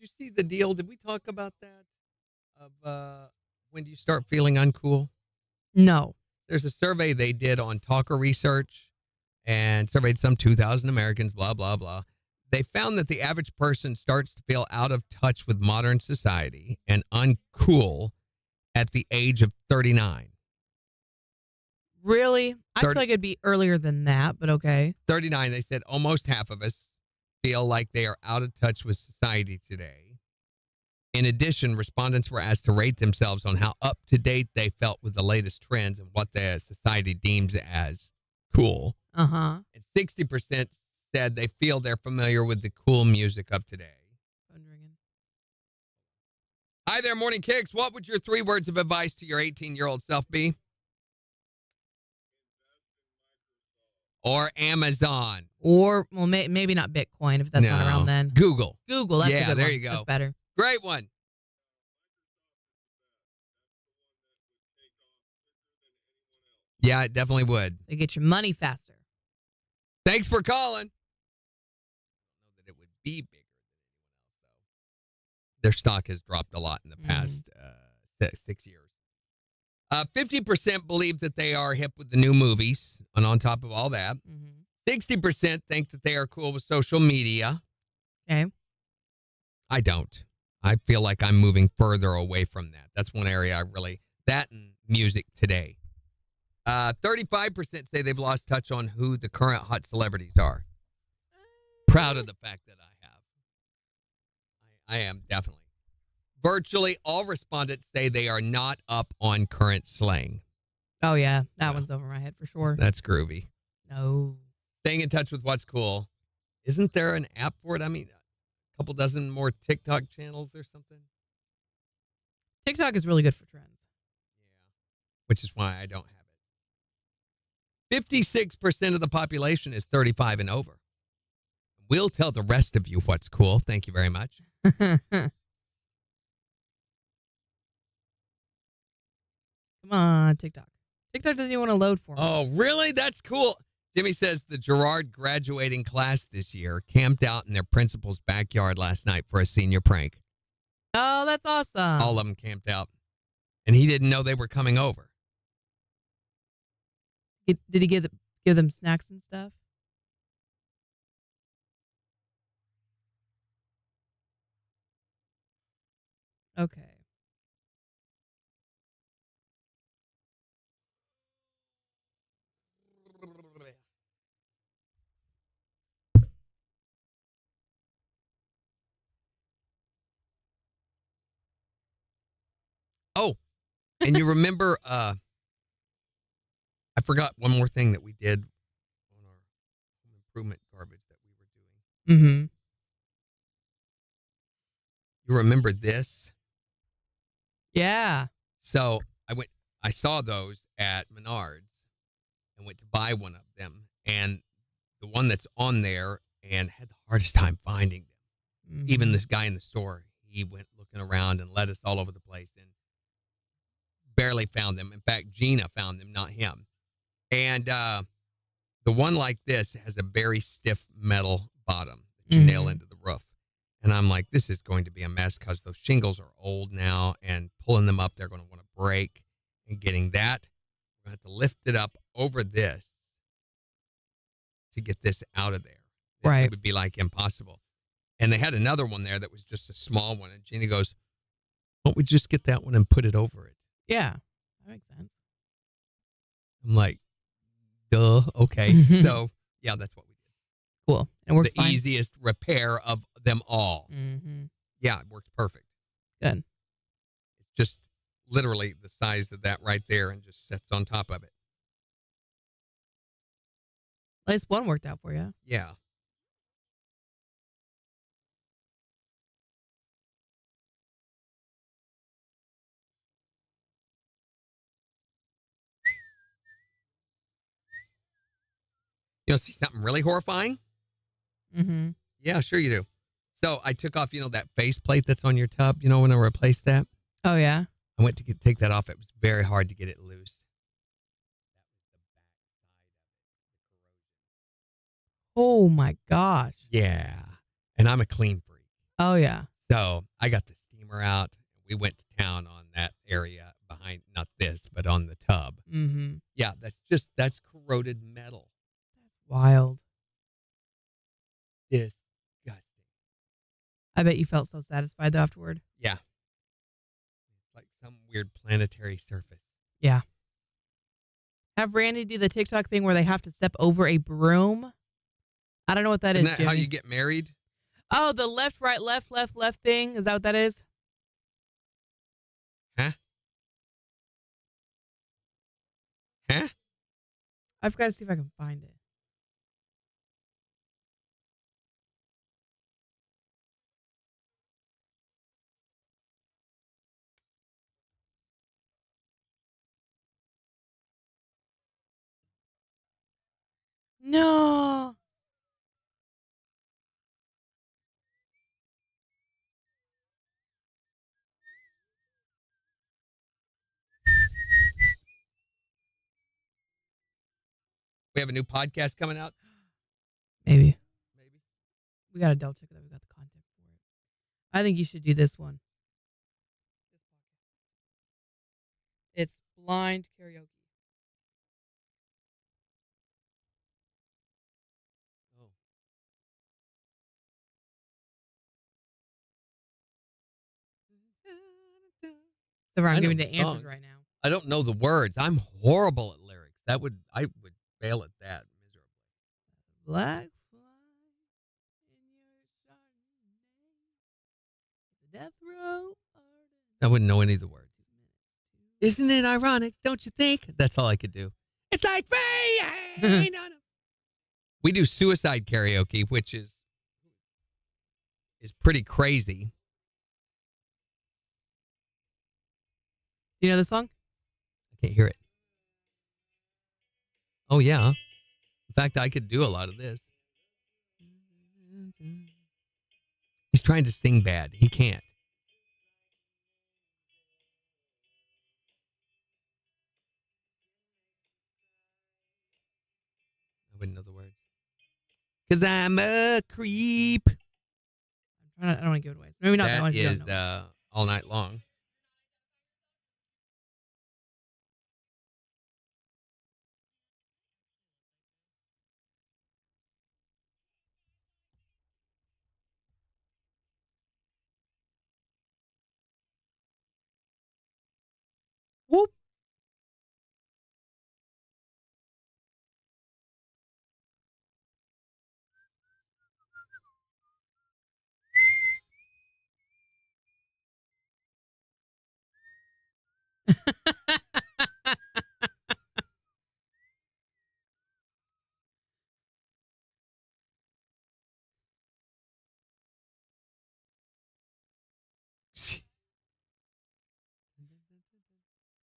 Did you see the deal? Did we talk about that? Of when do you start feeling uncool? No. There's a survey they did on Talker Research and surveyed some 2,000 Americans, blah, blah, blah. They found that the average person starts to feel out of touch with modern society and uncool at the age of 39. Really? I feel like it'd be earlier than that, but okay. 39, they said almost half of us feel like they are out of touch with society today. In addition, respondents were asked to rate themselves on how up to date they felt with the latest trends and what the society deems as cool. Uh-huh. And 60% said they feel they're familiar with the cool music of today. Hi there, Morning Kicks. What would your 3 words of advice to your 18-year-old self be? Or Amazon. Or, well, maybe not Bitcoin if that's not around then. Google. Google, that's a yeah, good there one. you go. That's better. Great one. Yeah, it definitely would. So you get your money faster. Thanks for calling. I don't know that it would be bigger than anyone else, though. Their stock has dropped a lot in the past 6 years. 50% believe that they are hip with the new movies, and on top of all that, 60% think that they are cool with social media. Okay. I don't. I feel like I'm moving further away from that. That's one area I really, that and music today. 35% say they've lost touch on who the current hot celebrities are. Proud of the fact that I have. I am definitely. Virtually all respondents say they are not up on current slang. Oh, yeah. That one's over my head for sure. That's groovy. No. Staying in touch with what's cool. Isn't there an app for it? I mean, a couple dozen more TikTok channels or something. TikTok is really good for trends. Which is why I don't have it. 56% of the population is 35 and over. We'll tell the rest of you what's cool. Thank you very much. Come on, TikTok. TikTok doesn't even want to load for me. Oh, really? That's cool. Jimmy says the Girard graduating class this year camped out in their principal's backyard last night for a senior prank. Oh, that's awesome. All of them camped out. And he didn't know they were coming over. Did he give them snacks and stuff? Okay. Oh, and you remember, I forgot one more thing that we did on our home improvement garbage that we were doing. Mm-hmm. You remember this? Yeah. So I saw those at Menards and went to buy one of them. And the one that's on there and had the hardest time finding them. Mm-hmm. Even this guy in the store, he went looking around and led us all over the place and barely found them. In fact, Gina found them, not him. And the one like this has a very stiff metal bottom that you nail into the roof. And I'm like, this is going to be a mess because those shingles are old now, and pulling them up, they're going to want to break. And getting that, we're going to have to lift it up over this to get this out of there. Right. It would be like impossible. And they had another one there that was just a small one. And Gina goes, why don't we just get that one and put it over it? Yeah, that makes sense. I'm like, duh, okay. So, yeah, that's what we did. Cool. And works the fine. easiest repair of them all. Mm-hmm. Yeah, it works perfect. Good. It's just literally the size of that right there and just sets on top of it. At least one worked out for you. Yeah. You want to see something really horrifying? Mm-hmm. Yeah, sure you do. So I took off, that faceplate that's on your tub, when I replaced that. Oh, yeah? I went to take that off. It was very hard to get it loose. Oh, my gosh. Yeah. And I'm a clean freak. Oh, yeah. So I got the steamer out. We went to town on that area behind, not this, but on the tub. Mm-hmm. Yeah, that's corroded metal. Wild. Disgusting. I bet you felt so satisfied afterward. Yeah. It's like some weird planetary surface. Yeah. Have Randy do the TikTok thing where they have to step over a broom. I don't know what that Isn't is. that Jimmy. how you get married? Oh, the left, right, left thing. Is that what that is? Huh? I've got to see if I can find it. No. We have a new podcast coming out. Maybe. We got to double check that we got the content for it. I think you should do this one. It's blind karaoke. Oh. So I'm I know giving the the answers song. right now. I don't know the words. I'm horrible at lyrics. I would fail at that miserably. Black fly in your Chardonnay. Death row. I wouldn't know any of the words. Isn't it ironic? Don't you think? That's all I could do. It's like rain on a... We do suicide karaoke, which is pretty crazy. Do you know the song? I can't hear it. Oh, yeah. In fact, I could do a lot of this. He's trying to sing bad. He can't. I wouldn't know the words. Because I'm a creep. I don't want to give it away. Maybe not that one. That If you is don't know. All Night Long. Whoop.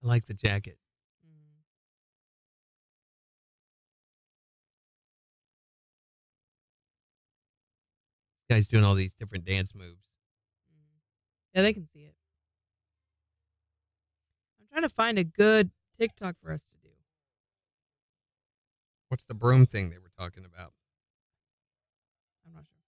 I like the jacket. Guy's doing all these different dance moves. Yeah, they can see it. I'm trying to find a good TikTok for us to do. What's the broom thing they were talking about? I'm not sure.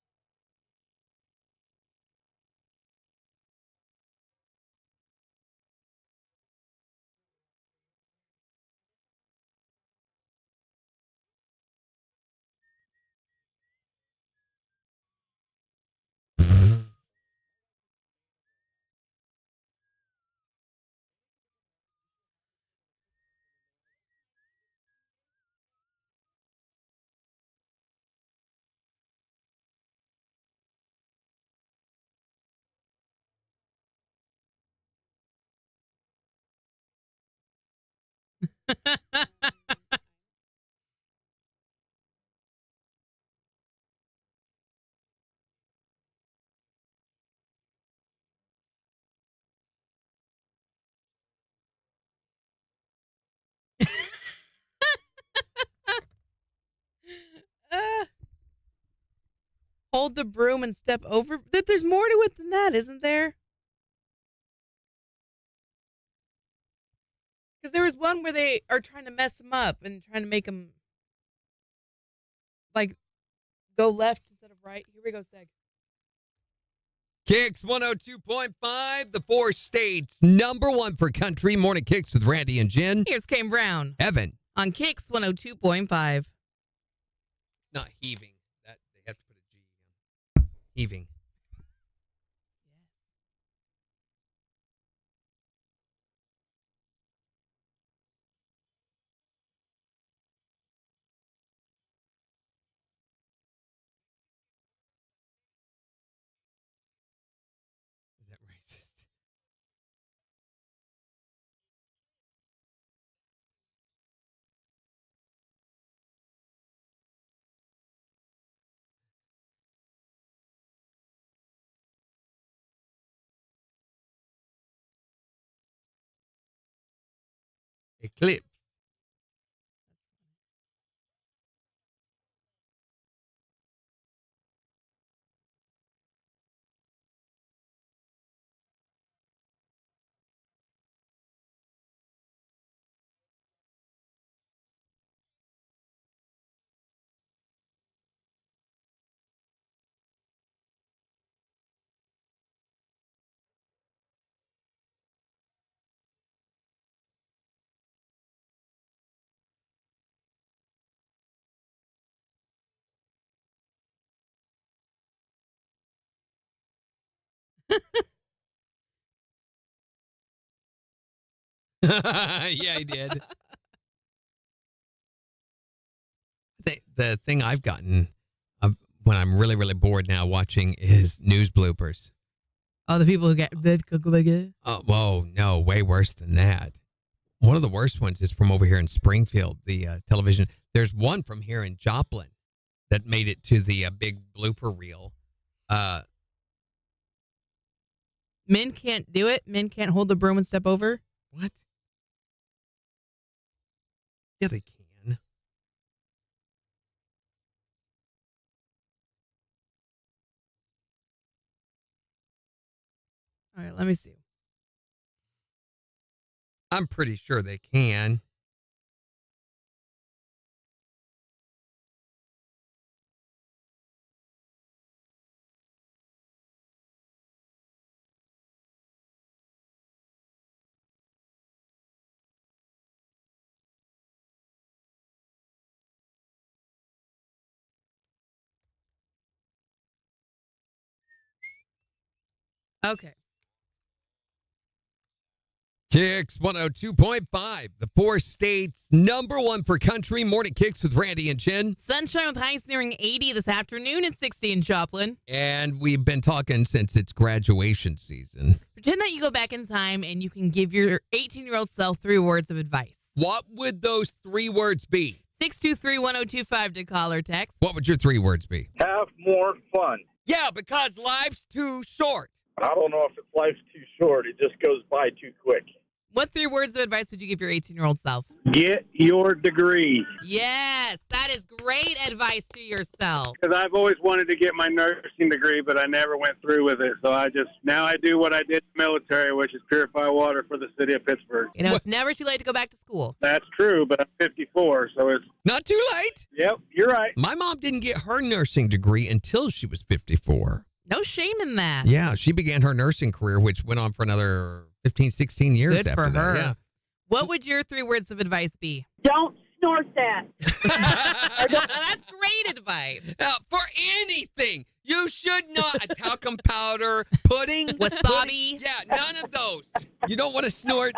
Hold the broom and step over. There's more to it than that, isn't there? Because there was one where they are trying to mess him up and trying to make him like go left instead of right. Here we go, Seg. KIX 102.5, the 4 states, #1 for country. Morning KIX with Randy and Jen. Here's Kane Brown. Evan. On KIX 102.5. Not heaving. That they have to put a G in. Heaving. Is that racist? Eclipse. Yeah, he did. The thing I've gotten when I'm really, really bored now watching is news bloopers. Oh, the people who get Oh, whoa, no, way worse than that. One of the worst ones is from over here in Springfield, the television. There's one from here in Joplin that made it to the big blooper reel. Men can't do it. Men can't hold the broom and step over. What? Yeah, they can. All right, let me see. I'm pretty sure they can. Okay. KIX 102.5, the 4 states number 1 for country. Morning Kicks with Randy and Jen. Sunshine with highs nearing 80 this afternoon at 60 in Joplin. And we've been talking since it's graduation season. Pretend that you go back in time and you can give your 18-year-old self 3 words of advice. What would those 3 words be? 623-1025 to call or text. What would your 3 words be? Have more fun. Yeah, because life's too short. I don't know if it's life's too short. It just goes by too quick. What 3 words of advice would you give your 18-year-old self? Get your degree. Yes, that is great advice to yourself. Because I've always wanted to get my nursing degree, but I never went through with it. So now I do what I did in the military, which is purify water for the city of Pittsburgh. You know, it's never too late to go back to school. That's true, but I'm 54, so it's... Not too late. Yep, you're right. My mom didn't get her nursing degree until she was 54. No shame in that. Yeah, she began her nursing career, which went on for another 15, 16 years Good after for her. that. Yeah. What would your 3 words of advice be? Don't snort that. That's great advice. For anything. You should not. A talcum powder, pudding. Wasabi. Yeah, none of those. You don't want to snort.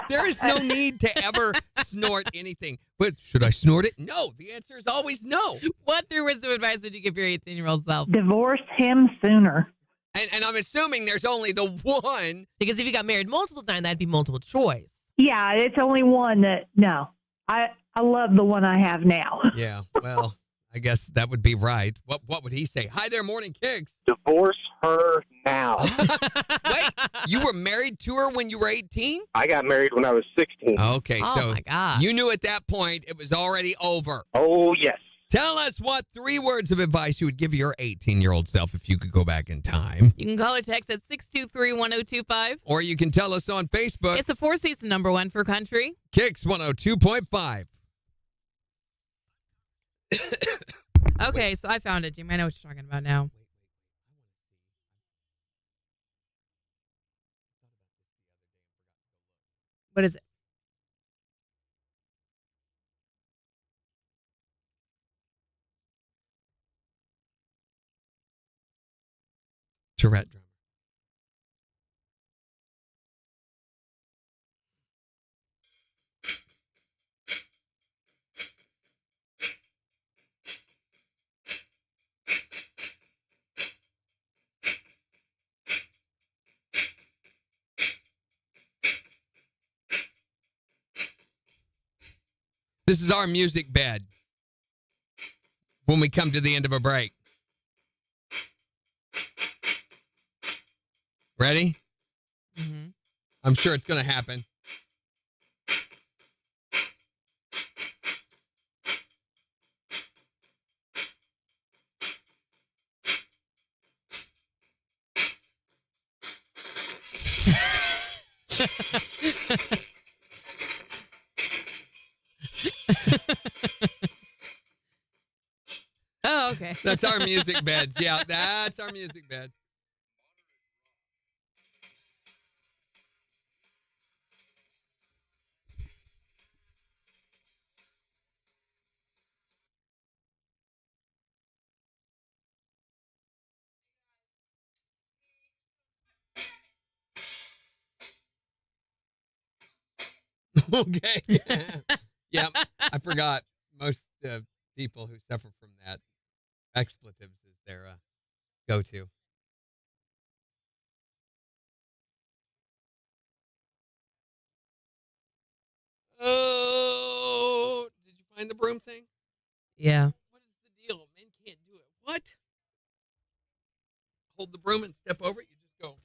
There is no need to ever snort anything. But should I snort it? No. The answer is always no. What 3 words of advice would you give your 18-year-old self? Divorce him sooner. And I'm assuming there's only the one. Because if you got married multiple times, that'd be multiple choice. Yeah, it's only one that, no. I love the one I have now. Yeah, well, I guess that would be right. What would he say? Hi there, Morning Kicks. Divorce her now. Wait, you were married to her when you were 18? I got married when I was 16. Okay, Oh, so my gosh. you knew at that point it was already over. Oh, yes. Tell us what 3 words of advice you would give your 18-year-old self if you could go back in time. You can call or text at 623-1025. Or you can tell us on Facebook. It's the 4 states number 1 for country. KIX 102.5. Okay, so I found it, Jim. I know what you're talking about now. What is it? Tourette drummer. This is our music bed when we come to the end of a break. Ready? Mm-hmm. I'm sure it's going to happen. Oh, okay. That's our music beds. Yeah, that's our music bed. Okay. Yep. I forgot. Most people who suffer from that, expletives is their go-to. Oh, did you find the broom thing? Yeah. What is the deal? Men can't do it. What? Hold the broom and step over it. You just go.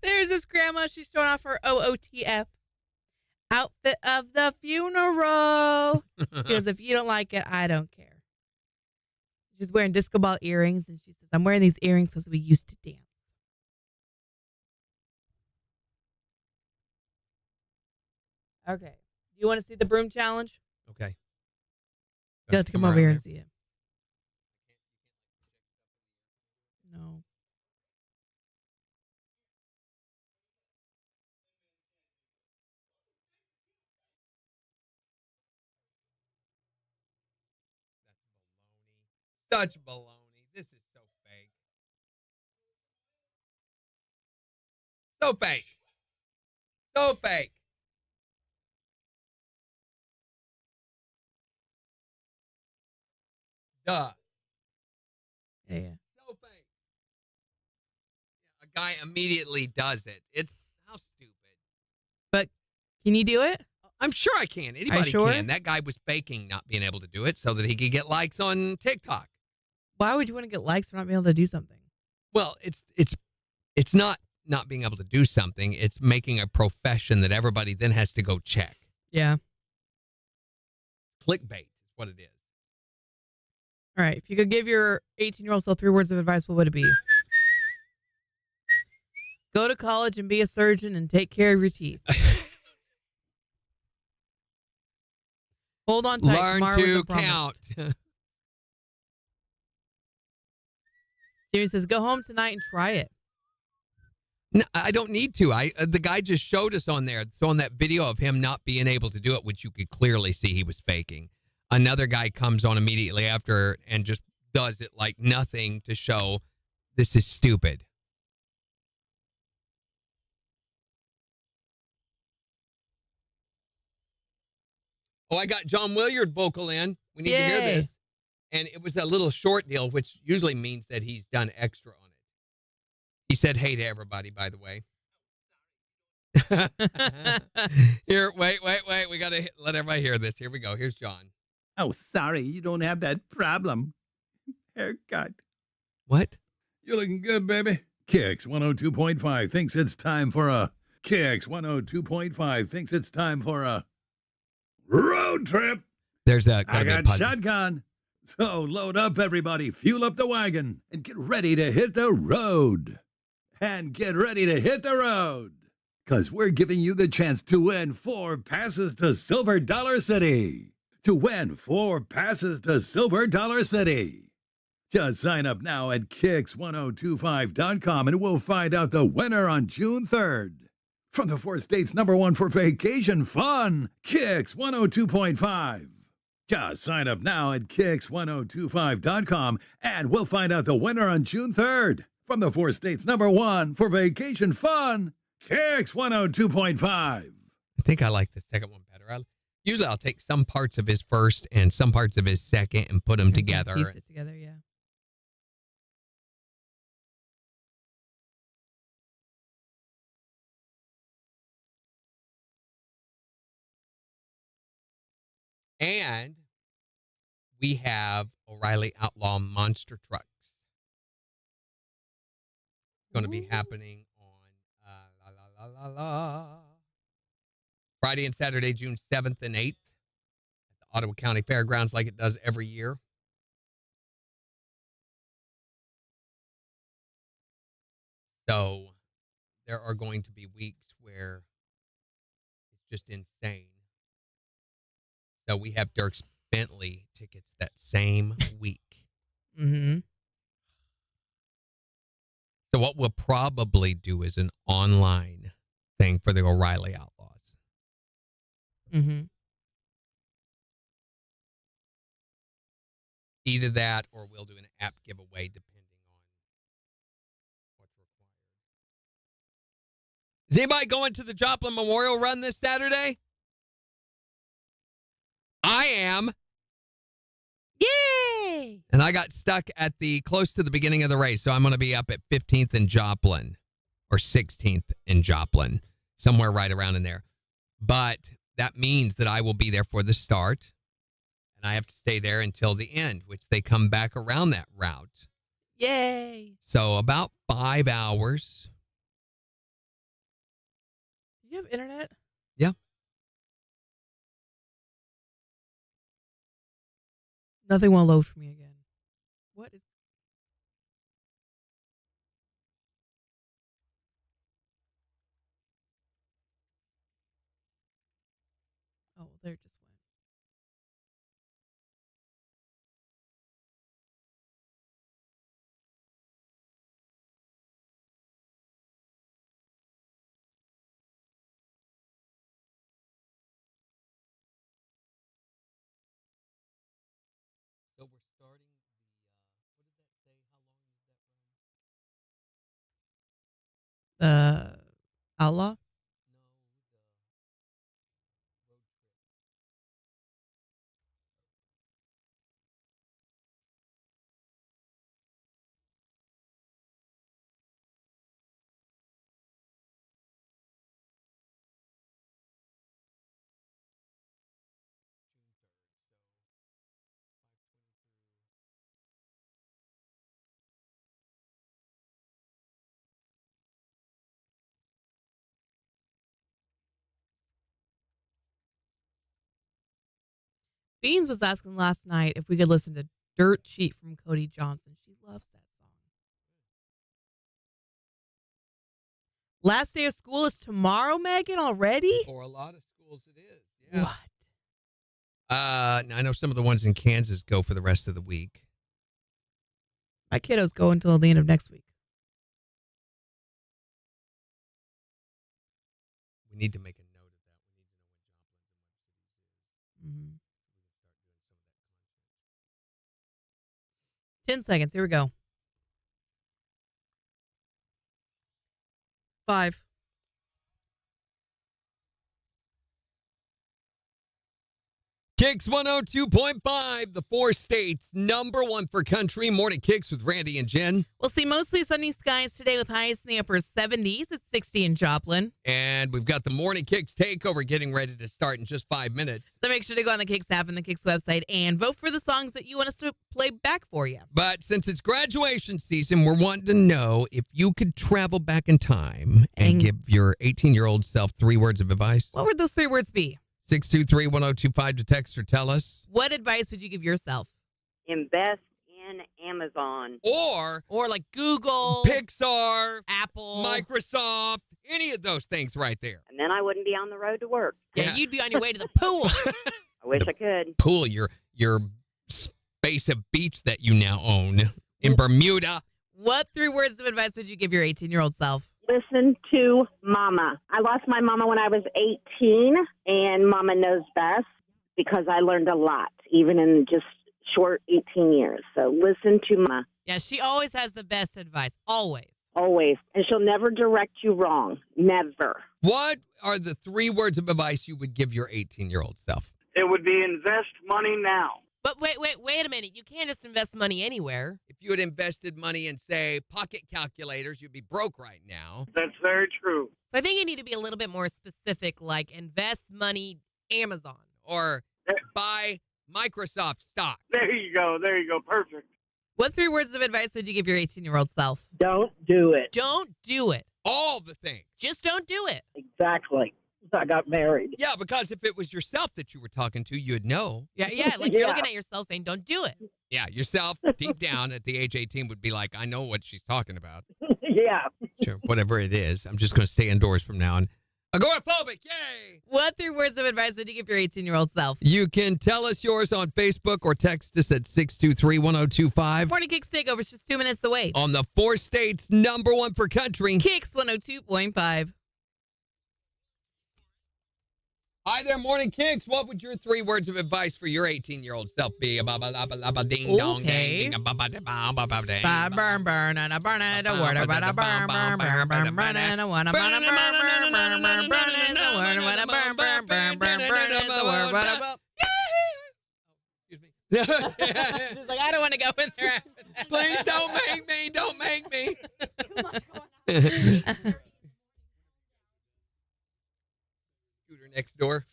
There's this grandma. She's showing off her OOTF outfit of the funeral. She goes, if you don't like it, I don't care. She's wearing disco ball earrings, and she says, I'm wearing these earrings because we used to dance. Okay. Do you want to see the broom challenge? Okay. You have to come over here and see it. No. Such baloney. This is so fake. So fake. So fake. Duh. Yeah. So fake. A guy immediately does it. It's how stupid. But can you do it? I'm sure I can. Anybody sure? can. That guy was faking not being able to do it so that he could get likes on TikTok. Why would you want to get likes for not being able to do something? Well, it's not being able to do something. It's making a profession that everybody then has to go check. Yeah. Clickbait is what it is. All right. If you could give your 18-year-old self 3 words of advice, what would it be? Go to college and be a surgeon and take care of your teeth. Hold on tight. Learn Tomorrow to is promised. count. Jimmy says, go home tonight and try it. No, I don't need to. The guy just showed us on there. So on that video of him not being able to do it, which you could clearly see he was faking. Another guy comes on immediately after and just does it like nothing to show this is stupid. Oh, I got John Williard vocal in. We need to hear Yay. this. And it was a little short deal, which usually means that he's done extra on it. He said hey to everybody, by the way. Here, wait. We got to let everybody hear this. Here we go. Here's John. Oh, sorry, you don't have that problem. Haircut. What? You're looking good, baby. KIX 102.5 thinks it's time for a KIX 102.5 thinks it's time for a road trip. There's a I got shotgun. So load up, everybody. Fuel up the wagon and get ready to hit the road. And get ready to hit the road. Because we're giving you the chance to win 4 passes to Silver Dollar City. To win 4 passes to Silver Dollar City. Just sign up now at KIX1025.com and we'll find out the winner on June 3rd. From the 4 states #1 for vacation fun, KIX 102.5. Just sign up now at KIX1025.com and we'll find out the winner on June 3rd. From the 4 states #1 for vacation fun, KIX 102.5. I think I like the second one better. Usually I'll take some parts of his first and some parts of his second and put them together. Piece it together, yeah. And we have O'Reilly Outlaw Monster Trucks. going to be happening on Friday and Saturday, June 7th and 8th at the Ottawa County Fairgrounds like it does every year. So there are going to be weeks where it's just insane. So we have Dierks Bentley tickets that same week. Mm-hmm. So what we'll probably do is an online thing for the O'Reilly Outlaws. Mm-hmm. Either that or we'll do an app giveaway depending on what's required. Is anybody going to the Joplin Memorial Run this Saturday? I am. Yay! And I got stuck at close to the beginning of the race, so I'm going to be up at 15th and Joplin or 16th and Joplin, somewhere right around in there. But that means that I will be there for the start, and I have to stay there until the end, which they come back around that route. Yay! So about 5 hours. Do you have internet? Yeah. Nothing will load for me again. What is... Oh, there it just went. So we're starting Outlaw? Beans was asking last night if we could listen to Dirt Cheap from Cody Johnson. She loves that song. Last day of school is tomorrow, Megan, already? For a lot of schools it is. Yeah. What? I know some of the ones in Kansas go for the rest of the week. My kiddos go until the end of next week. We need to make a note of that. We need to know when Joplin's and what cities is. Mm-hmm. 10 seconds. Here we go. 5. KIX 102.5, the 4 states, #1 for country. Morning KIX with Randy and Jen. We'll see mostly sunny skies today with highs in the upper 70s at 60 in Joplin. And we've got the Morning KIX takeover getting ready to start in just 5 minutes. So make sure to go on the KIX app and the KIX website and vote for the songs that you want us to play back for you. But since it's graduation season, we're wanting to know if you could travel back in time and give your 18-year-old self 3 words of advice. What would those 3 words be? 623-1025 to text or tell us. What advice would you give yourself? Invest in Amazon. Or like Google, Pixar, Apple, Microsoft, any of those things right there. And then I wouldn't be on the road to work. Yeah, you'd be on your way to the pool. I wish I could. Pool, your space of beach that you now own in Bermuda. What 3 words of advice would you give your 18-year-old self? Listen to Mama. I lost my mama when I was 18, and Mama knows best because I learned a lot, even in just short 18 years. So listen to Mama. Yeah, she always has the best advice. Always. Always. And she'll never direct you wrong. Never. What are the 3 words of advice you would give your 18-year-old self? It would be invest money now. But wait a minute. You can't just invest money anywhere. If you had invested money in, say, pocket calculators, you'd be broke right now. That's very true. So I think you need to be a little bit more specific, like invest money Amazon. Or buy Microsoft stock. There you go. There you go. Perfect. What 3 words of advice would you give your 18-year-old self? Don't do it. Don't do it. All the things. Just don't do it. Exactly. I got married. Yeah, because if it was yourself that you were talking to, you'd know. Yeah, like you're Yeah. looking at yourself saying, don't do it. Yeah, yourself deep down at the age 18 would be like, I know what she's talking about. Yeah. Sure, whatever it is. I'm just going to stay indoors from now on. Agoraphobic, yay! What 3 words of advice would you give your 18-year-old self? You can tell us yours on Facebook or text us at 623-1025. Morning Kicks Takeover is just 2 minutes away. On the 4 states, #1 for country. Kicks 102.5. Hi there, Morning Kicks. What would your 3 words of advice for your 18-year-old self be? Ding dong Okay. ding, ba ba da ba ba ba ding. Ba burn burn and a burn and a word about a burn burn burn burn burn and a one about a burn burn burn burn burn and a word about a burn burn burn burn burn and the word about a She's like, I don't want to go in there after that. Please don't make me. Don't make me. Too much going on. Scooter next door.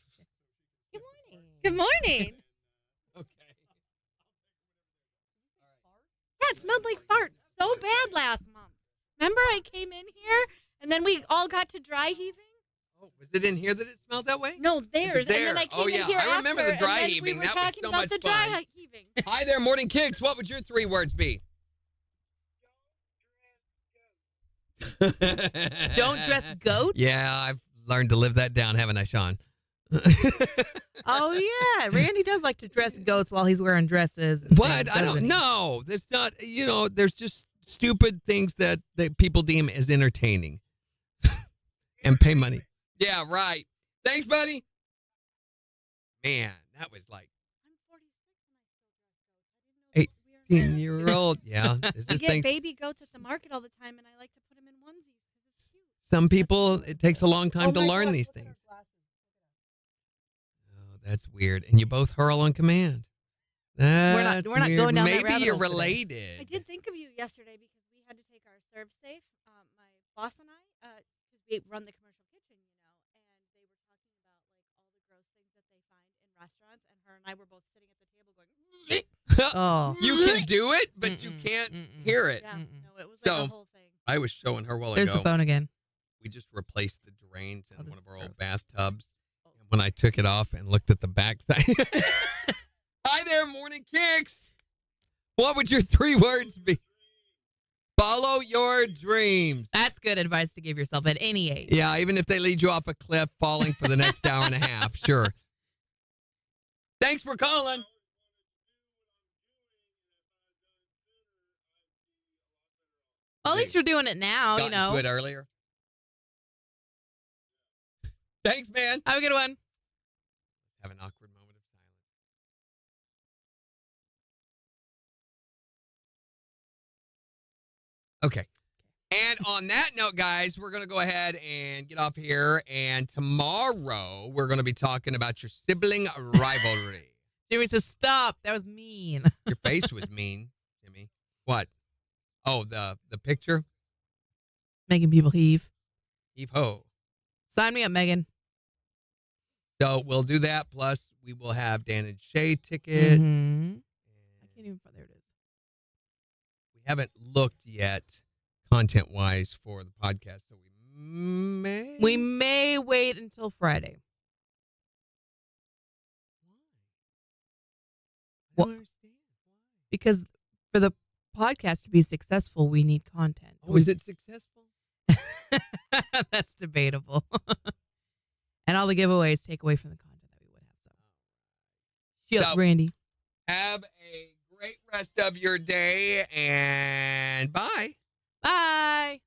Good morning. Good morning. Okay. Yeah, it smelled like fart so bad last month. Remember I came in here and then we all got to dry heaving? Oh, was it in here that it smelled that way? No, It theirs. was there. And then I came Oh, yeah. in here I remember the after, dry and then heaving. We were That was talking so about much the fun. dry heaving. Hi there, Morning Kicks. What would your 3 words be? Don't dress goats? Yeah, I've learned to live that down, haven't I, Sean? Oh, yeah. Randy does like to dress goats while he's wearing dresses. What? I don't know. That's not, there's just stupid things that people deem as entertaining and pay money. Yeah, right. Thanks, buddy. Man, that was like 18-year-old. Yeah. It's I just get things. baby goats at the market all the time and I like to put them in onesies because it's cute. Some people, it takes a long time to learn these things. Oh, that's weird. And you both hurl on command. That's we're not weird. going down that Maybe rabbit you're hole today. related. I did think of you yesterday because we had to take our serve safe, my boss and I, because we run the commercial kitchen, and they were talking about like all the gross things that they find in restaurants, and her and I were both sitting at the table going, Oh. You can do it, but you can't hear it. yeah, no, it was So, like a whole thing. I was showing her a while There's ago. the phone again. We just replaced the drains in this one of is our old gross. bathtubs. And when I took it off and looked at the back side. Hi there, Morning Kicks. What would your 3 words be? Follow your dreams. That's good advice to give yourself at any age. Yeah, even if they lead you off a cliff falling for the next hour and a half. Sure. Thanks for calling. Well, at least you're doing it now, Got into it earlier. Thanks, man. Have a good one. Have an awkward moment of silence. Okay. And on that note, guys, we're going to go ahead and get off here. And tomorrow, we're going to be talking about your sibling rivalry. Jimmy says, stop. That was mean. Your face was mean, Jimmy. What? Oh, the picture? Making people heave. Heave ho. Sign me up, Megan. So we'll do that. Plus, we will have Dan and Shay tickets. I can't even find. There it is. We haven't looked yet content-wise for the podcast, so we may wait until Friday. I don't understand. Because for the podcast to be successful, we need content. Oh, is it successful? That's debatable. And all the giveaways take away from the content that we would have. So, So, Randy. Have a great rest of your day, and bye. Bye.